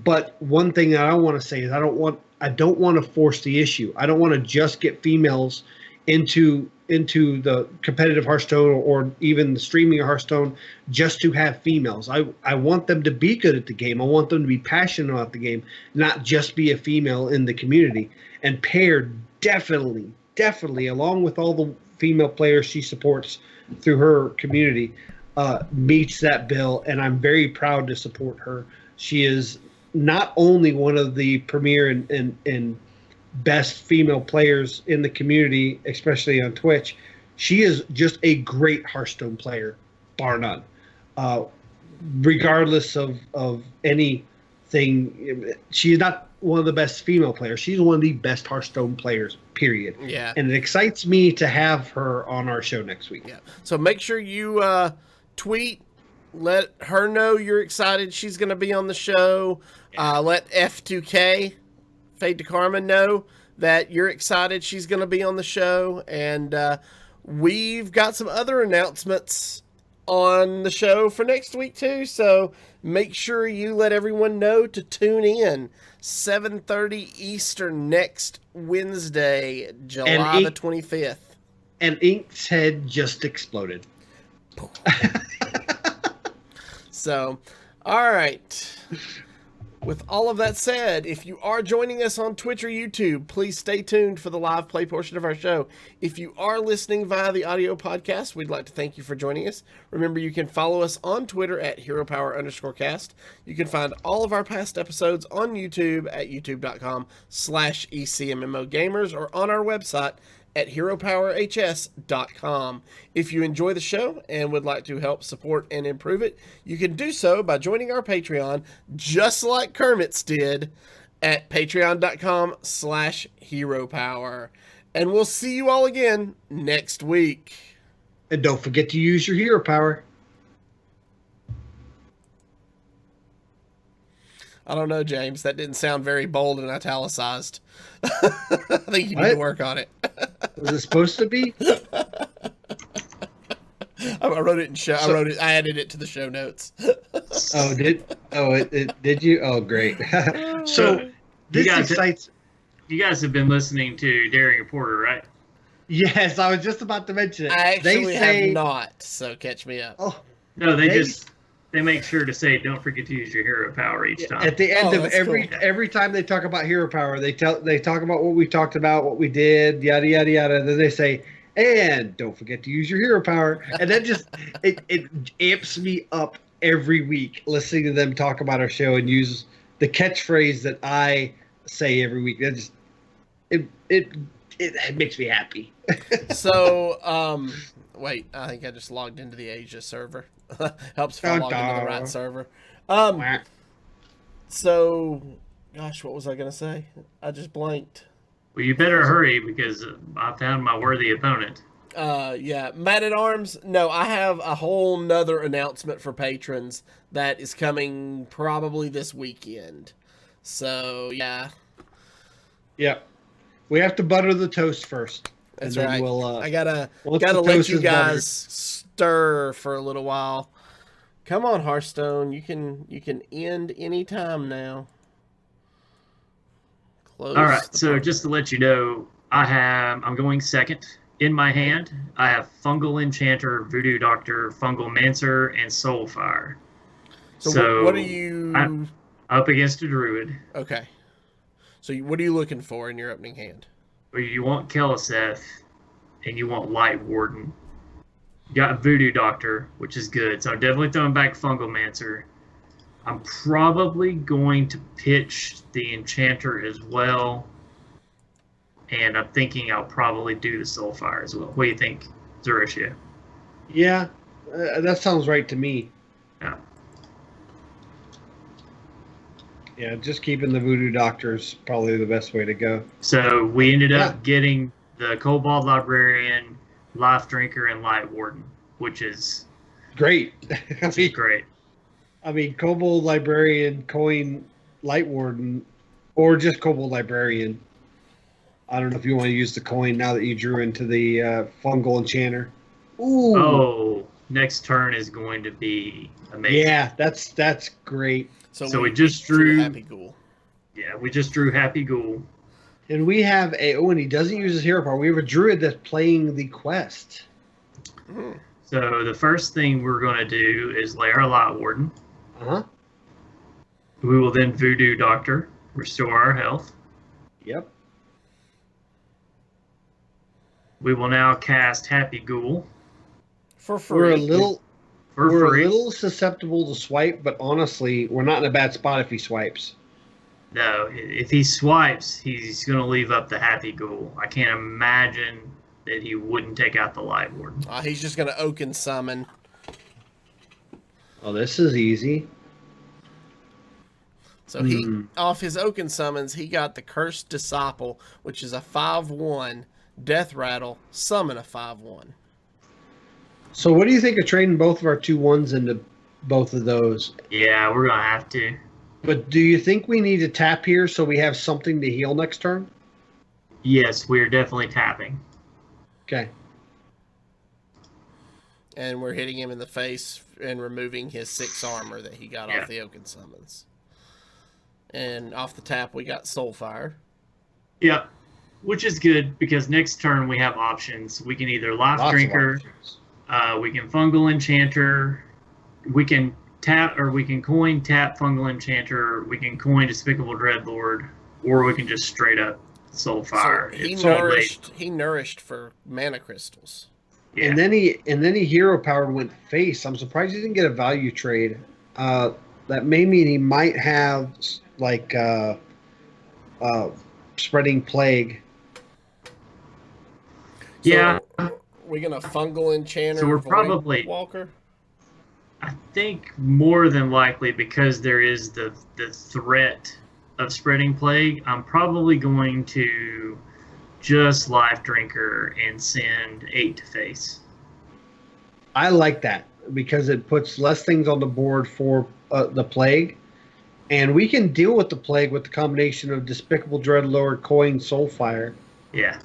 But one thing that I want to say is I don't want to force the issue. I don't want to just get females into the competitive Hearthstone or even the streaming of Hearthstone just to have females. I want them to be good at the game. I want them to be passionate about the game, not just be a female in the community. And Pear definitely, along with all the female players she supports through her community, meets that bill, and I'm very proud to support her. She is not only one of the premier and best female players in the community, especially on Twitch, she is just a great Hearthstone player, bar none. Regardless of anything, she is not one of the best female players. She's one of the best Hearthstone players, period. Yeah. And it excites me to have her on our show next week. Yeah. So make sure you tweet, let her know you're excited she's going to be on the show. Let F2K, Fade to Karma, know that you're excited she's going to be on the show. And we've got some other announcements on the show for next week too. So make sure you let everyone know to tune in 7:30 Eastern next Wednesday, July the 25th. And Ink's head just exploded. So, all right. With all of that said, if you are joining us on Twitch or YouTube, please stay tuned for the live play portion of our show. If you are listening via the audio podcast, we'd like to thank you for joining us. Remember, you can follow us on Twitter at HeroPower_cast. You can find all of our past episodes on YouTube at youtube.com/ECMMOGamers or on our website at HeroPowerHS.com. If you enjoy the show and would like to help support and improve it, you can do so by joining our Patreon, just like Kermit's did, at patreon.com/HeroPower. And we'll see you all again next week. And don't forget to use your hero power. I don't know, James. That didn't sound very bold and italicized. I think you need to work on it. Was it supposed to be? I wrote it in show. I added it to the show notes. Did you? Oh, great. So this excites. You guys have been listening to Daring Reporter, right? Yes, I was just about to mention it. I actually have not, so catch me up. Oh no, they make sure to say, "Don't forget to use your hero power each time." At the end of cool. every time they talk about hero power, they talk about what we talked about, what we did, yada yada yada. Then they say, "And don't forget to use your hero power." And that just it amps me up every week listening to them talk about our show and use the catchphrase that I say every week. That just it makes me happy. So wait, I think I just logged into the Asia server. Helps if I log into the right server. So, gosh, what was I going to say? I just blanked. Well, you better hurry because I found my worthy opponent. Yeah, Man at Arms. No, I have a whole nother announcement for patrons that is coming probably this weekend. So yeah, Yep. We have to butter the toast first. that's and then right. We'll, I gotta once let the toast you is guys buttered. stir for a little while. Come on, Hearthstone. You can end any time now. Close. All right, the so program. just to let you know, I'm going second. In my hand, I have Fungal Enchanter, Voodoo Doctor, Fungal Mancer, and Soulfire. So what are you I'm up against a Druid. Okay. So what are you looking for in your opening hand? Well, you want Keleseth, and you want Light Warden. You got Voodoo Doctor, which is good. So I'm definitely throwing back Fungal Mancer. I'm probably going to pitch the Enchanter as well. And I'm thinking I'll probably do the Soulfire as well. What do you think, Zuricia? Yeah, that sounds right to me. Yeah. Yeah, just keeping the Voodoo Doctor's probably the best way to go. So we ended up getting the Kobold Librarian, Life Drinker, and Light Warden, which is great. Great. I mean, Kobold Librarian, Coin, Light Warden, or just Kobold Librarian. I don't know if you want to use the coin now that you drew into the Fungal Enchanter. Ooh. Oh, next turn is going to be amazing. Yeah, that's great. So we just drew Happy Ghoul. Yeah, we just drew Happy Ghoul. And we have and he doesn't use his hero power. We have a druid that's playing the quest. So the first thing we're going to do is lay our Light Warden. Uh-huh. We will then Voodoo Doctor, restore our health. Yep. We will now cast Happy Ghoul. For free. We're a little free. a little susceptible to swipe, but honestly, we're not in a bad spot if he swipes. No, if he swipes, he's going to leave up the Happy Ghoul. I can't imagine that he wouldn't take out the Light Warden. He's just going to Oaken Summon. Oh, this is easy. So he, off his Oaken Summons, he got the Cursed Disciple, which is a 5/1 Death Rattle, summon a 5/1. So what do you think of trading both of our 2/1s into both of those? Yeah, we're going to have to. But do you think we need to tap here so we have something to heal next turn? Yes, we're definitely tapping. Okay. And we're hitting him in the face and removing his 6 armor that he got off the Oaken Summons. And off the tap, we got Soulfire. Yep. Which is good because next turn we have options. We can either Life Drinker, we can Fungal Enchanter, we can tap or we can coin tap Fungal Enchanter, we can coin Despicable Dreadlord, or we can just straight up Soulfire. So he nourished for mana crystals. Yeah. And then he hero powered went face. I'm surprised he didn't get a value trade. That may mean he might have like Spreading Plague. So we're gonna Fungal Enchanter. So we're probably Walker. I think more than likely because there is the threat of Spreading Plague. I'm probably going to just Life Drinker and send 8 to face. I like that because it puts less things on the board for the plague, and we can deal with the plague with the combination of Despicable Dreadlord, Coin, Soulfire. Yeah.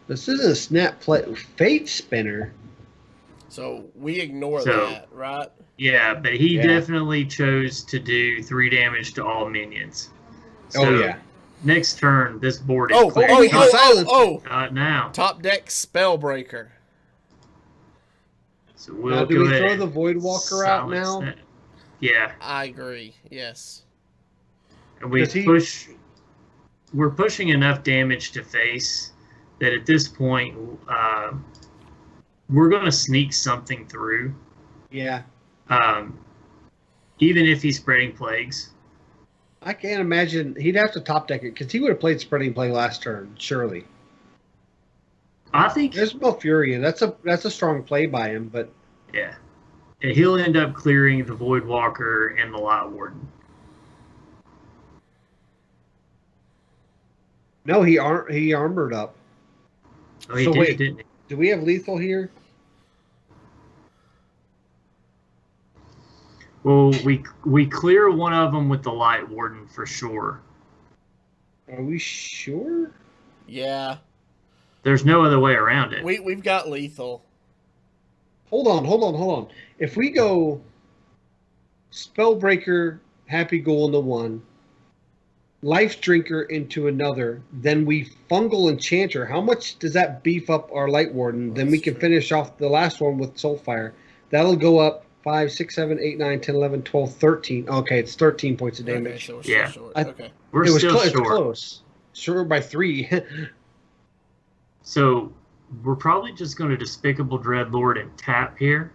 This isn't a snap play. Fate Spinner. So we ignore that, right? Yeah, but he definitely chose to do 3 damage to all minions. So next turn, this board is clear. Not now. Top deck Spellbreaker. So we'll do we throw the Voidwalker out now? That. Yeah. I agree. Yes. And we're pushing enough damage to face that at this point, we're going to sneak something through. Yeah. Even if he's Spreading Plagues. I can't imagine. He'd have to top deck it because he would have played Spreading Plague last turn, surely. I think There's Malfuria. That's a strong play by him, but yeah. And he'll end up clearing the Voidwalker and the Light Warden. no, he armored up. Oh, he So did, wait. didn't he? Do we have lethal here? Well, we clear one of them with the Light Warden for sure. Are we sure? Yeah. There's no other way around it. We've got lethal. Hold on. If we go Spellbreaker, Happy Ghoul into one, Life Drinker into another, then we Fungal Enchanter. How much does that beef up our Light Warden? Then we can finish off the last one with Soulfire. That'll go up 5, 6, 7, 8, 9, 10, 11, 12, 13. Okay, it's 13 points of damage. Okay, so we're Yeah. still short. I- Okay. We're It was still it's short. close. Short by 3. So we're probably just going to Despicable Dreadlord and tap here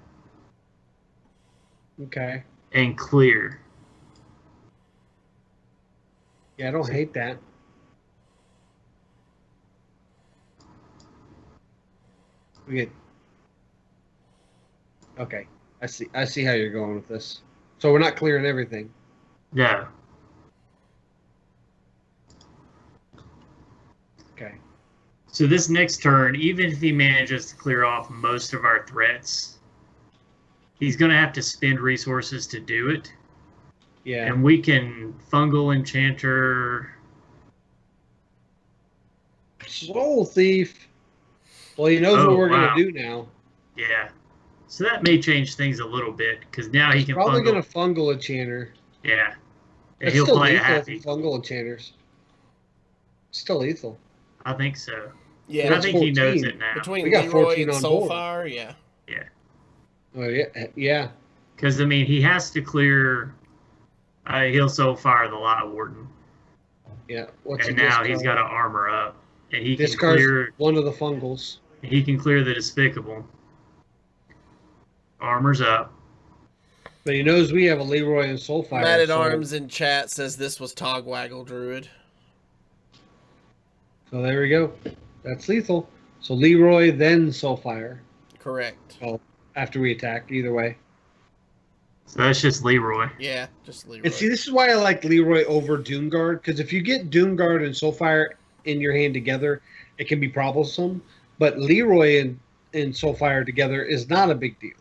Okay. and clear. Yeah, I don't hate that. We get. Okay, I see how you're going with this. So we're not clearing everything. No. Okay. So this next turn, even if he manages to clear off most of our threats, he's going to have to spend resources to do it. Yeah. And we can Fungal Enchanter. Soul Thief. Well, he knows what we're wow. gonna do now. Yeah. So that may change things a little bit because now he He's can probably Fungal. gonna Fungal Enchanter. Yeah. And It's he'll still play a lethal if happy. you Fungal Enchanters. Still lethal. I think so. Yeah. And I think he knows 14. it now. Between We got Leroy 14 and on board. Soulfire, yeah. Yeah. Oh yeah, yeah. Because, I mean, he has to clear Heal Soulfire the Light Warden. Yeah. What's And he now he's got discard? to armor up. And he can Discards clear one of the Fungals. the Despicable. Armors up. But he knows we have a Leroy and Soulfire. Matt at so- Arms in chat says this was Togwaggle Druid. So there we go. That's lethal. So Leroy, then Soulfire. Correct. Well, after we attack, either way. So that's just Leroy. Yeah, just Leroy. And see, this is why I like Leroy over Doomguard, because if you get Doomguard and Soulfire in your hand together, it can be troublesome. But Leroy and Soulfire together is not a big deal.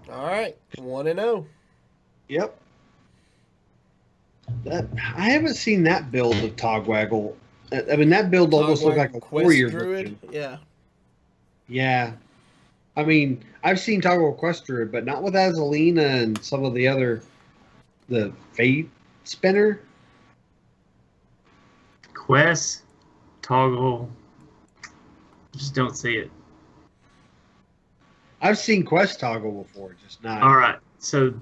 All right, 1-0. Yep. That I haven't seen that build of Togwaggle. I mean, that build almost looked like a Quest warrior Druid. version. Yeah. Yeah. I mean, I've seen Togwaggle Quest Druid, but not with Azalina and some of the Fate Spinner. Quest, Toggle. Just don't see it. I've seen Quest Toggle before, just not All right. So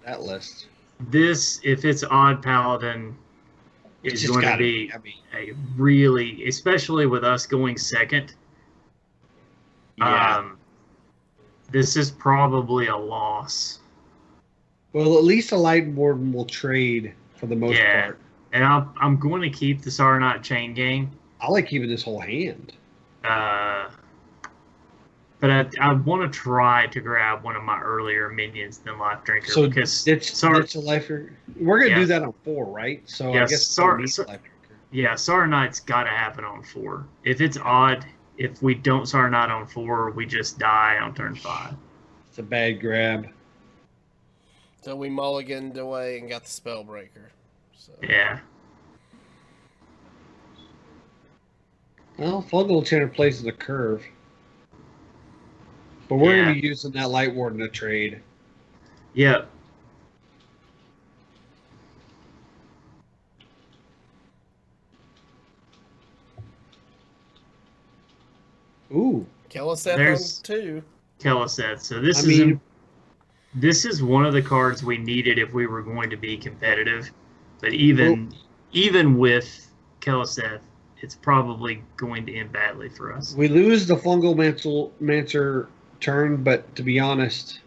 that list. this, if it's Odd Paladin, It's is just going to gotta be I mean, a really, especially with us going second. yeah. This is probably a loss. Well, at least a Light Warden will trade for the most Yeah. part. And I'm going to keep the Sarnite Chain Gang. I like keeping this whole hand. But I want to try to grab one of my earlier minions than Life Drinker. So because ditch a lifer. We're gonna Yeah. do that on 4, right? So Yeah, I guess Sar- we need Sar- Life Drinker. yeah, Sarnite's got to happen on 4. If it's odd, if we don't Sarnite on 4, we just die on turn 5. It's a bad grab. So we mulliganed away and got the Spellbreaker. So. Yeah. Well, Fungal Enchanter plays the curve. But we're Yeah. gonna be using that Light Warden to trade. Yep. Ooh. Kelliseth There's- on 2. Kelliseth. So this I mean- this is one of the cards we needed if we were going to be competitive. But even with Kelliseth, it's probably going to end badly for us. We lose the Fungal Mancer turn, but to be honest,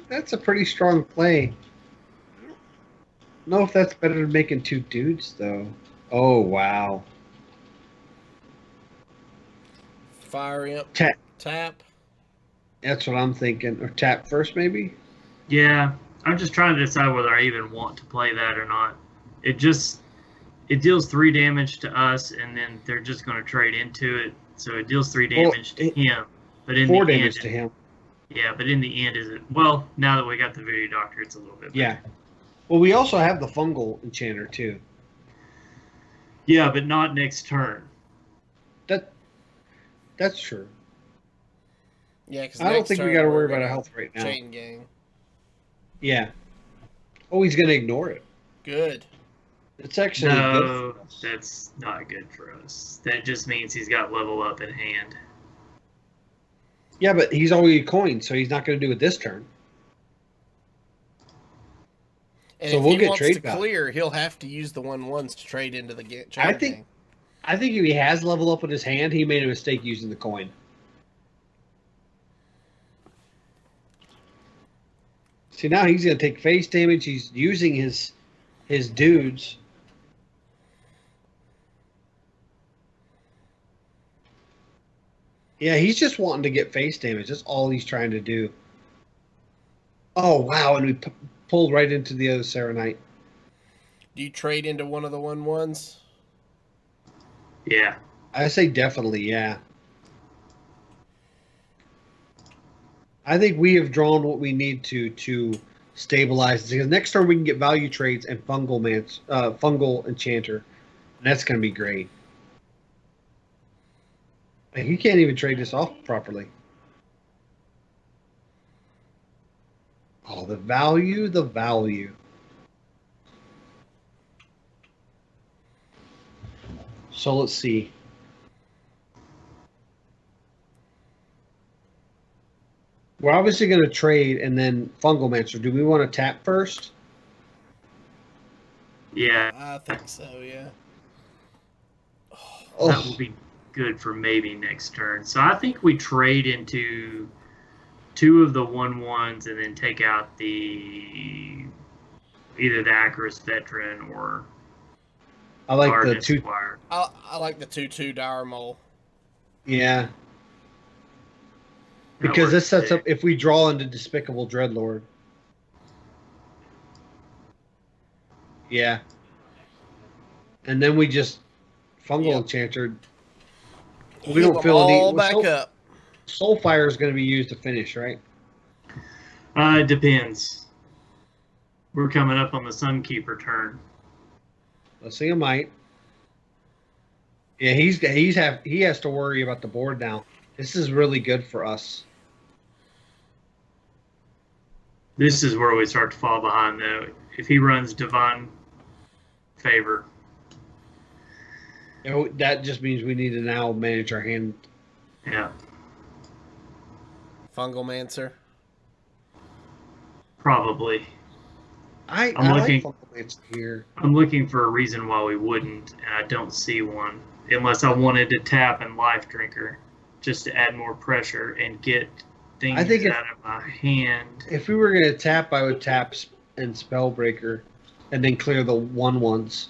that's a pretty strong play. know if that's better than making 2 dudes, though. Oh, wow. Fire Imp. Tap. Tap. That's what I'm thinking. Or tap first, maybe? Yeah, I'm just trying to decide whether I even want to play that or not. It deals 3 damage to us, and then they're just going to trade into it. So it deals 3 damage to him. But in 4 the damage end, to him. Yeah, but in the end, is it? Well, now that we got the Voodoo Doctor, it's a little bit better. Yeah. Well, we also have the fungal enchanter, too. Yeah, but not next turn. That's true. Yeah, because I don't think we got to worry about our health right now. Chain gang. Yeah. Oh, he's going to ignore it. Good. It's actually No, good for us. that's not good for us. That just means he's got level up in hand. Yeah, but he's already coined, so he's not going to do it this turn. And So if we'll he get wants trade to value. clear, he'll have to use the 1/1s to trade into the chain I think- gang. I think if he has level up with his hand, he made a mistake using the coin. See, now he's going to take face damage. He's using his dudes. Yeah, he's just wanting to get face damage. That's all he's trying to do. Oh, wow. And we pulled right into the other Serenite. Do you trade into one of the 1/1s? Yeah. I say definitely, yeah. I think we have drawn what we need to stabilize this, because next turn we can get value trades and fungal enchanter, and that's going to be great. Like, he can't even trade this off properly. Oh, the value, the value. So let's see. We're obviously going to trade and then Fungal Mancer. Do we want to tap first? Yeah, I think so, yeah. that will be good for maybe next turn. So I think we trade into 2 of the 1/1s and then take out either the Acaris Veteran or I like the Arden 2. Squire. I like the 2/2 Dire Mole. Yeah. That Because this works sets too. up if we draw into Despicable Dreadlord. Yeah. And then we just Fungal Yep. Enchanter. We Heal don't them feel all any. back up. Soulfire is going to be used to finish, right? It depends. We're coming up on the Sunkeeper turn. Let's see, I might. Yeah, he has to worry about the board now. This is really good for us. This is where we start to fall behind, though. If he runs Divine Favor, You know, that just means we need to now manage our hand. yeah, Fungal Mancer. probably. I I'm like looking- Fungal Mancer here. I'm looking for a reason why we wouldn't, and I don't see one. Unless I wanted to tap and Life Drinker just to add more pressure and get things I think out of my hand. If we were going to tap, I would tap and Spellbreaker and then clear the 1/1s.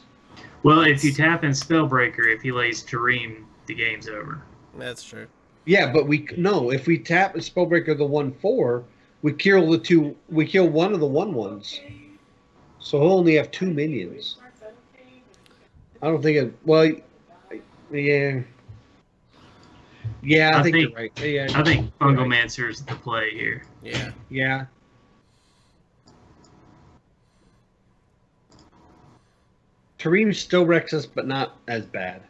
Well, if you tap in Spellbreaker, if he lays Tareem, the game's over. That's true. Yeah, but if we tap and Spellbreaker the 1/4, we kill one of the 1/1s. So he'll only have 2 minions. I don't think yeah. Yeah, I think you're right. Yeah, I think Fungal Mancer's the play here. Yeah. yeah. Tareem still wrecks us, but not as bad.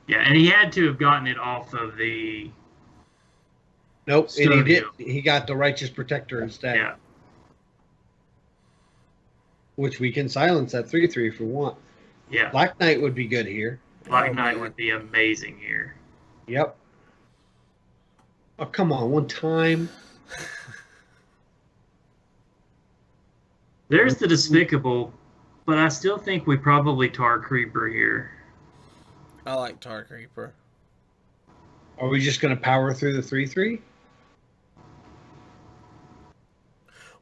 Yeah, and he had to have gotten it off of the Nope, and he did. Stone He got the Righteous Protector instead, yeah. which we can silence at 3/3 if we want. Yeah, Black Knight would be good here. Black Oh, Knight man. would be amazing here. Yep. Oh, come on, one time. There's the Despicable, but I still think we probably Tar Creeper here. I like Tar Creeper. Are we just going to power through the 3/3?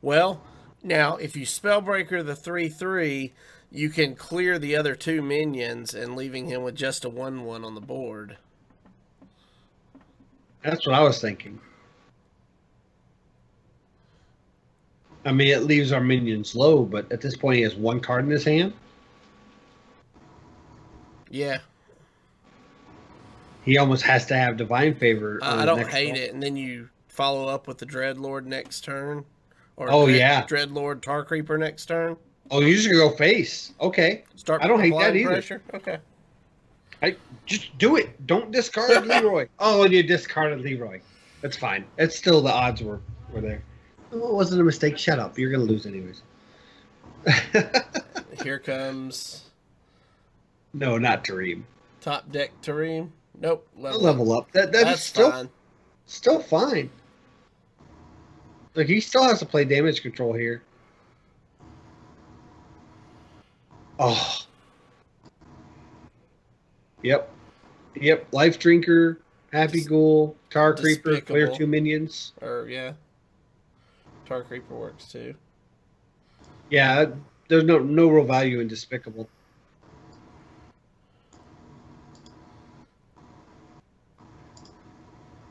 Well, now if you Spellbreaker the 3/3, you can clear the other 2 minions and leaving him with just a 1/1 on the board. That's what I was thinking. I mean, it leaves our minions low, but at this point, he has 1 card in his hand. Yeah. He almost has to have Divine Favor. I don't hate it. And then you follow up with the Dreadlord next turn. Or Dreadlord Tar Creeper next turn. Oh, you're just going to go face. Okay. I don't hate that either. Pressure. Okay. Just do it. Don't discard Leroy. Oh, and you discarded Leroy. That's fine. It's still the odds were there. Oh, it wasn't a mistake. Shut up. You're going to lose anyways. Here comes... No, not Tareem. Top deck Tareem. Nope. Level up. That's is still fine. Like, he still has to play damage control here. Oh. Yep. Life Drinker, Happy Ghoul, Tar Creeper, clear 2 minions. Yeah. Tar Creeper works too. Yeah, there's no real value in Despicable.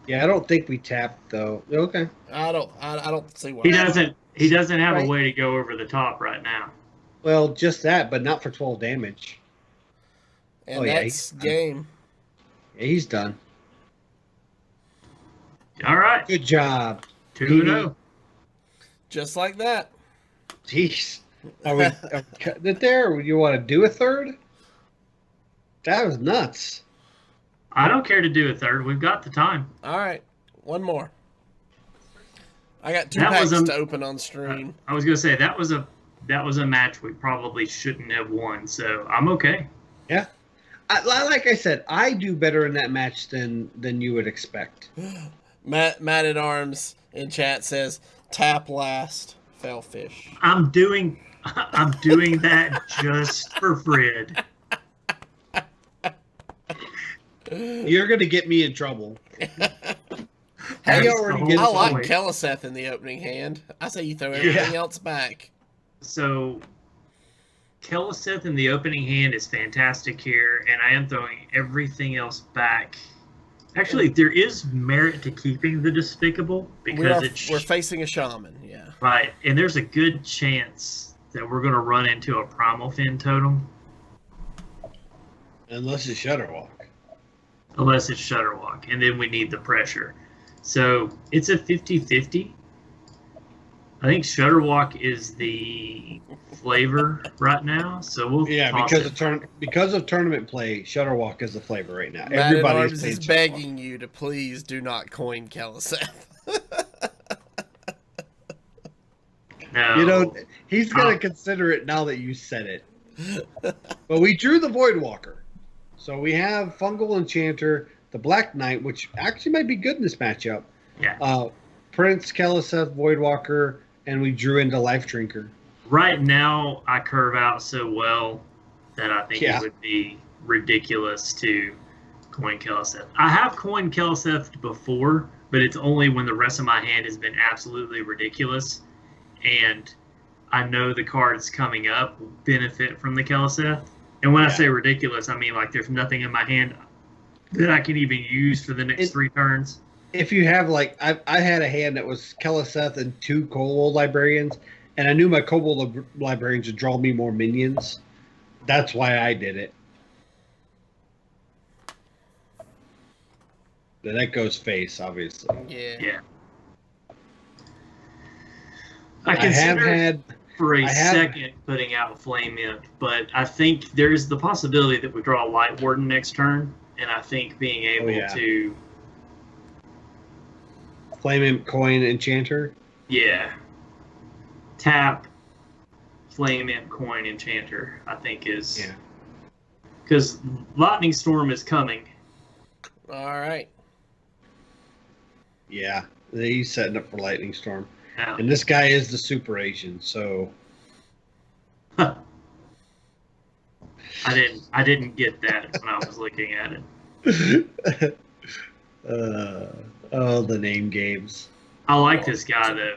Yeah, I don't think we tapped though. Okay. I don't see why. He doesn't have a way to go over the top right now. Well, just that, but not for 12 damage. And that's game. Yeah, he's done. All right. Good job. 2-0. Just like that. Jeez. Are we cutting it there? You want to do a third? That was nuts. I don't care to do a third. We've got the time. All right. One more. I got 2 packs to open on stream. I was going to say, that was a match we probably shouldn't have won, so I'm okay. Yeah. Like I said, I do better in that match than you would expect. Matt at Arms in chat says, tap last, fell fish. I'm doing that just for Fred. You're going to get me in trouble. I like Keliseth in the opening hand. I say you throw everything else back. So, Keliseth in the opening hand is fantastic here, and I am throwing everything else back. Actually, there is merit to keeping the Despicable because we're facing a shaman, yeah. Right, and there's a good chance that we're going to run into a Primal Fin totem. Unless it's Shutterwalk. Unless it's Shutterwalk, and then we need the pressure. So it's a 50-50. I think Shutterwalk is the flavor right now, so we'll because of tournament play, Shutterwalk is the flavor right now. Everybody is begging you to please do not coin Keliseth. No. He's gonna consider it now that you said it. But we drew the Voidwalker. So we have Fungal Enchanter, the Black Knight, which actually might be good in this matchup. Yeah. Prince, Keliseth, Voidwalker, and we drew into Life Drinker. Right now, I curve out so well that I think it would be ridiculous to coin Keliseth. I have coined Keliseth before, but it's only when the rest of my hand has been absolutely ridiculous. And I know the cards coming up will benefit from the Keliseth. And when I say ridiculous, I mean like there's nothing in my hand that I can even use for the next 3 turns. If you have I had a hand that was Keliseth and 2 Kobold Librarians, and I knew my Kobold Librarians would draw me more minions. That's why I did it. Then that goes face, obviously. Yeah. I have had second putting out Flame Imp, but I think there's the possibility that we draw a Light Warden next turn, and I think being able to Flame Imp, coin Enchanter. Yeah. Tap Flame Imp, coin Enchanter, I think is because Lightning Storm is coming. All right. Yeah, he's setting up for Lightning Storm. Yeah. And this guy is the Super Asian, so I didn't get that when I was looking at it. The name games. I like this guy though.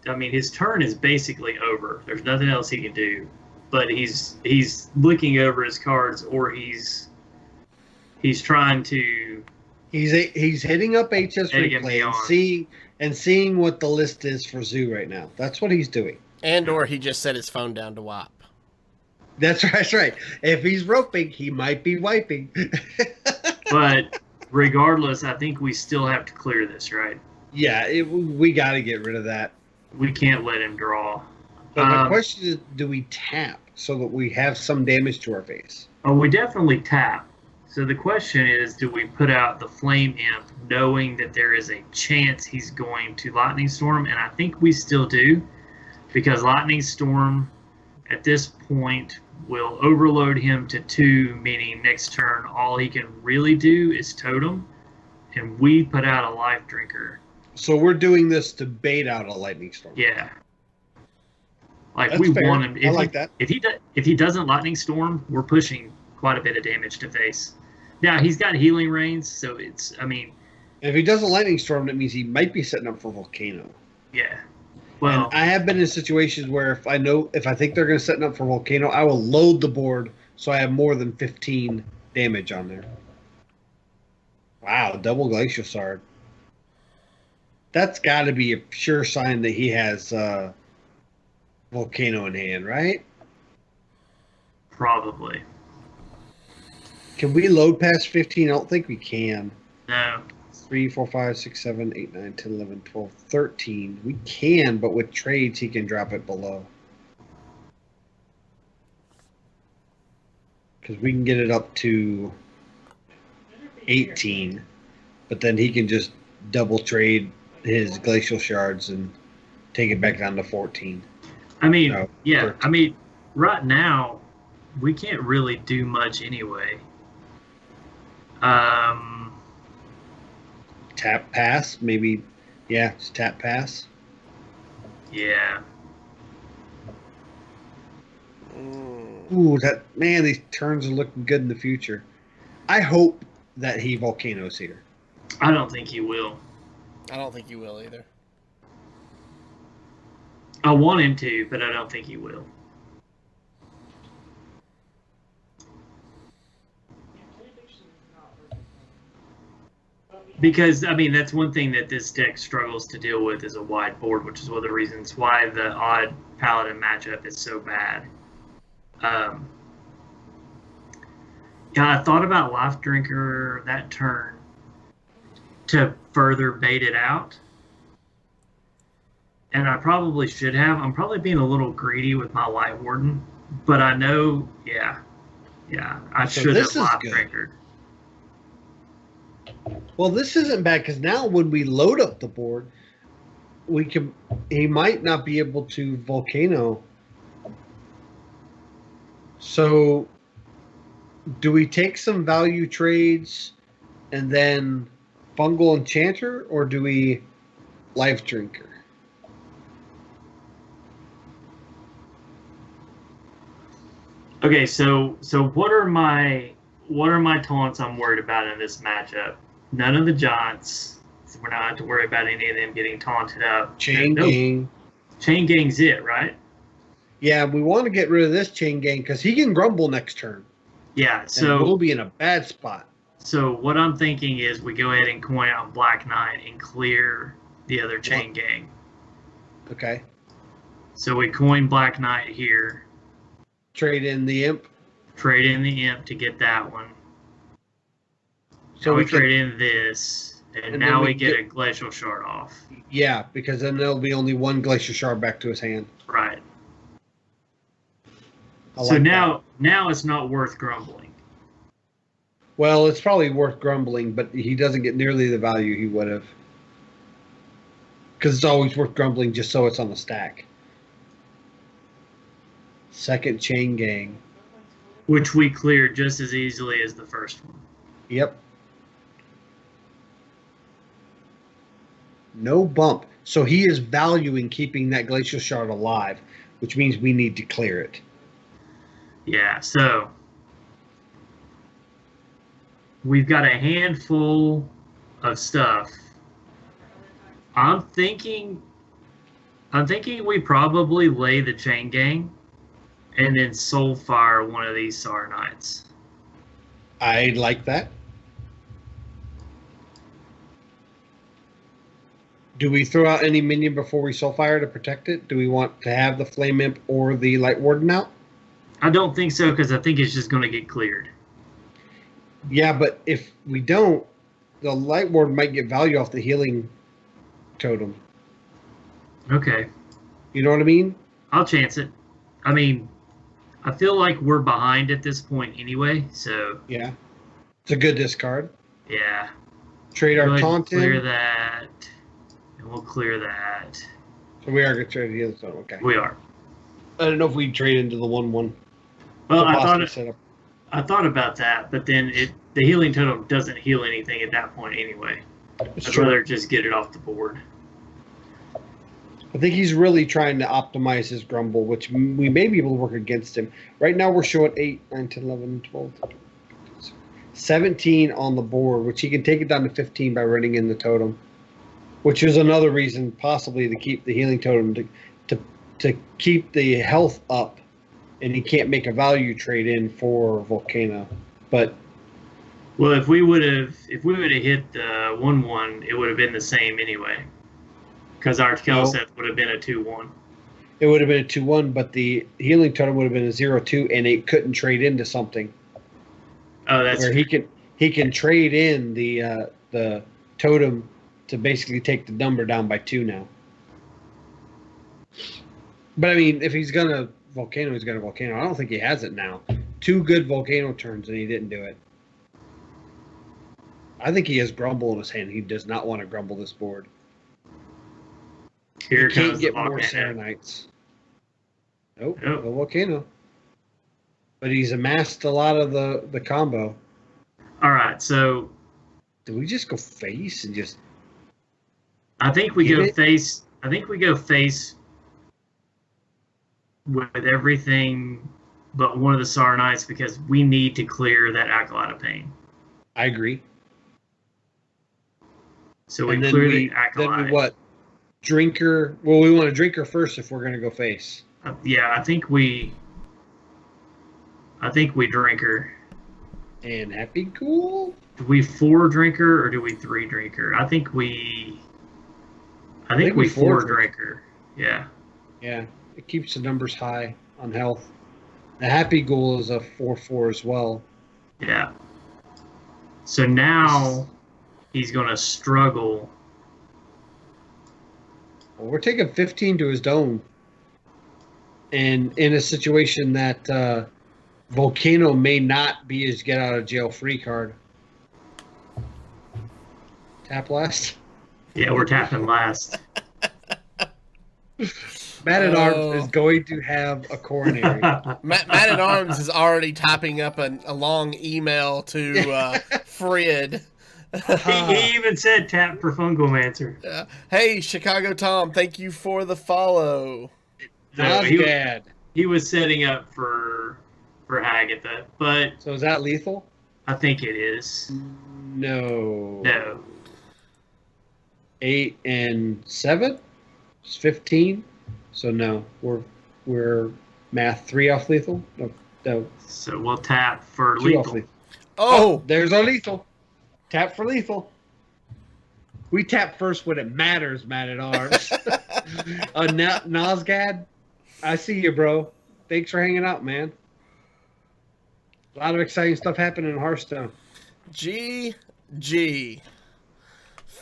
I mean, his turn is basically over. There's nothing else he can do. But he's looking over his cards, or he's trying to. He's hitting up HS Hitting me Replay on. and seeing what the list is for Zoo right now. That's what he's doing. And or he just set his phone down to WAP. That's right. If he's roping, he might be wiping. But regardless, I think we still have to clear this, right? Yeah, we got to get rid of that. We can't let him draw. But my question is, do we tap so that we have some damage to our face? Oh, we definitely tap. So the question is, do we put out the Flame Imp knowing that there is a chance he's going to Lightning Storm? And I think we still do, because Lightning Storm at this point will overload him to 2, meaning next turn all he can really do is Totem, and we put out a Life Drinker. So we're doing this to bait out a Lightning Storm. Yeah. Like, That's we fair. want him. I like that. If he doesn't Lightning Storm, we're pushing quite a bit of damage to face. Now, he's got Healing Rains, so it's, I mean... If he does a Lightning Storm, that means he might be setting up for Volcano. Yeah. Well, and I have been in situations where if I think they're going to set up for Volcano, I will load the board so I have more than 15 damage on there. Wow, double Glacial Shard. That's got to be a sure sign that he has Volcano in hand, right? probably. Can we load past 15? I don't think we can. No. 3, 4, 5, 6, 7, 8, 9, 10, 11, 12, 13. We can, but with trades, he can drop it below. Because we can get it up to 18. But then he can just double trade his Glacial Shards and take it back down to 14. I mean, No, yeah. 13. I mean, right now, we can't really do much anyway. Tap pass, maybe. Yeah, just tap pass. Yeah. Ooh, these turns are looking good in the future. I hope that he volcanoes here. I don't think he will. I don't think you will either. I want him to, but I don't think he will. Because, I mean, that's one thing that this deck struggles to deal with is a wide board, which is one of the reasons why the odd Paladin matchup is so bad. Yeah, I thought about Life Drinker that turn to further bait it out. And I probably should have. I'm probably being a little greedy with my Light Warden. But I know, yeah, I So should this have is Life good. Drinkered. Well, this isn't bad because now when we load up the board, he might not be able to volcano. So do we take some value trades and then Fungal Enchanter, or do we Life Drinker? Okay, so what are my taunts I'm worried about in this matchup? None of the Giants. So we're not have to worry about any of them getting taunted up. Chain Nope. Gang. Chain Gang's it, right? Yeah, we want to get rid of this Chain Gang because he can grumble next turn. Yeah. And So we'll be in a bad spot. So what I'm thinking is we go ahead and coin out Black Knight and clear the other Chain Gang. Okay. So we coin Black Knight here, Trade in the Imp. trade in the Imp to get that one. So Now we we can, trade in this, and and now then we we get get- a Glacial Shard off. yeah, because then there'll be only one Glacier Shard back to his hand. Right. I So like now that. it's not worth grumbling. Well, it's probably worth grumbling, but he doesn't get nearly the value he would have. Because it's always worth grumbling just so it's on the stack. Second Chain Gang. Which we cleared just as easily as the first one. Yep. No bump. So he is valuing keeping that Glacial Shard alive, which means we need to clear it. Yeah, so we've got a handful of stuff. I'm thinking I'm thinking we probably lay the Chain Gang and then Soul Fire one of these Sar Knights. I like that. Do we throw out any minion before we Soulfire to protect it? Do we want to have the Flame Imp or the Light Warden out? I don't think so, because I think it's just going to get cleared. Yeah, but if we don't, the Light Warden might get value off the healing totem. Okay. You know what I mean? I'll chance it. I mean, I feel like we're behind at this point anyway, so... Yeah. It's a good discard. Yeah. Trade our Taunting. Clear that. And we'll clear that. So we are going to trade the other totem. Okay. We are. I don't know if we trade into the 1/1. Well, I thought about that, but then the healing totem doesn't heal anything at that point anyway. I'd rather just get it off the board. I think he's really trying to optimize his Grumble, which we may be able to work against him. Right now we're showing 8, 9, 10, 11, 12, 17 on the board, which he can take it down to 15 by running in the totem, which is another reason possibly to keep the healing totem to keep the health up, and he can't make a value trade in for Volcano. But well, if we would have hit the 1/1, it would have been the same anyway, because our Kelseth would have been a 2/1. It would have been a 2/1, but the healing totem would have been a 0/2, and it couldn't trade into something. Oh, that's where he can trade in the totem to basically take the number down by 2 now. But I mean, if he's gonna Volcano, he's gonna Volcano. I don't think he has it now. 2 good Volcano turns and he didn't do it. I think he has Grumble in his hand. He does not want to Grumble this board. Here he can't comes get the more Serenites. Nope, no Volcano. But he's amassed a lot of the combo. All right, so do we just go face and just? I think we go face. I think we go face with everything but one of the Sar Knights, because we need to clear that Acolyte of Pain. I agree. So we clear the Acolyte. Then we what? Drinker. Well, we want a Drinker first if we're going to go face. Yeah, I think we Drinker. And Happy Ghoul? Do we 4 Drinker or do we 3 Drinker? I think we 4 Drinker. Yeah. Yeah. It keeps the numbers high on health. The Happy Ghoul is a 4/4 as well. Yeah. So now he's going to struggle. Well, we're taking 15 to his dome. And in a situation that Volcano may not be his get out of jail free card. Tap last? Yeah, we're tapping last. Man at Arms is going to have a coronary. Man at Arms is already typing up a long email to Fred. He even said tap for Fungomancer. Hey, Chicago Tom, thank you for the follow. So he was setting up for Hagatha, but so is that lethal? I think it is. No. 8 and 7? It's 15. So no, we're math 3 off lethal. No. So we'll tap for 2 lethal. off lethal. Oh, there's our lethal. Tap for lethal. We tap first when it matters, Man at Arms. Nosgad, I see you, bro. Thanks for hanging out, man. A lot of exciting stuff happening in Hearthstone. GG.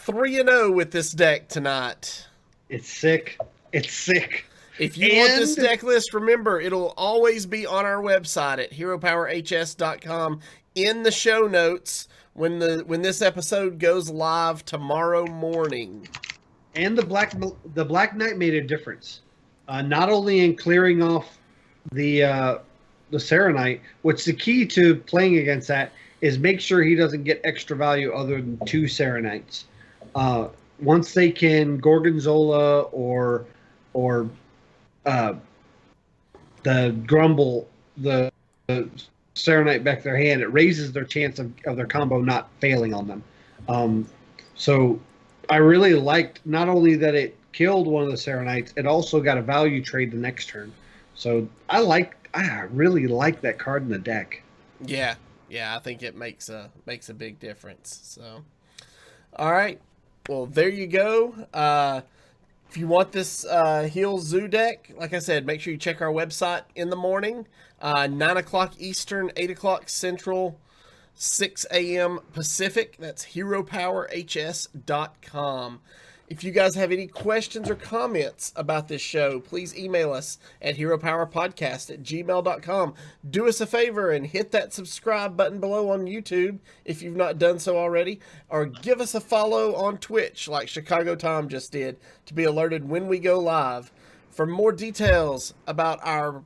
3-0 with this deck tonight. It's sick. It's sick. If you want this deck list, remember, it'll always be on our website at heropowerhs.com in the show notes when this episode goes live tomorrow morning. And the Black Knight made a difference. Not only in clearing off the Serenite, which the key to playing against that is make sure he doesn't get extra value other than 2 Serenites. Once they can Gorgonzola or the Grumble, the Serenite back their hand, it raises their chance of their combo not failing on them. So I really liked not only that it killed one of the Serenites, it also got a value trade the next turn. So I really like that card in the deck. Yeah, I think it makes a big difference. So, all right, well there you go. If you want this Heal Zoo deck, like I said, make sure you check our website in the morning, 9 o'clock Eastern, 8 o'clock Central, 6 a.m. Pacific. That's heropowerhs.com. If you guys have any questions or comments about this show, please email us at heropowerpodcast@gmail.com. Do us a favor and hit that subscribe button below on YouTube if you've not done so already, or give us a follow on Twitch like Chicago Tom just did to be alerted when we go live. For more details about our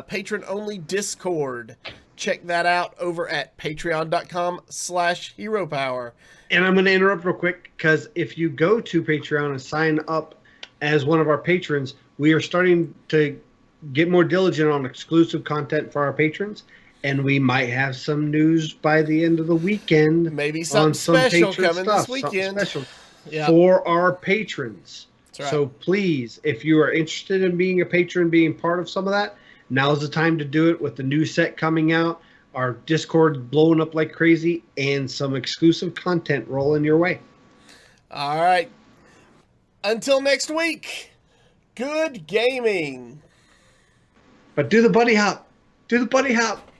patron-only Discord, check that out over at patreon.com/heropower. And I'm going to interrupt real quick because if you go to Patreon and sign up as one of our patrons, we are starting to get more diligent on exclusive content for our patrons. And we might have some news by the end of the weekend. Maybe something special coming this weekend. Special for our patrons. Right. So please, if you are interested in being a patron, being part of some of that, now's the time to do it with the new set coming out. Our Discord blowing up like crazy, and some exclusive content rolling your way. All right. Until next week, good gaming. But do the buddy hop. Do the buddy hop.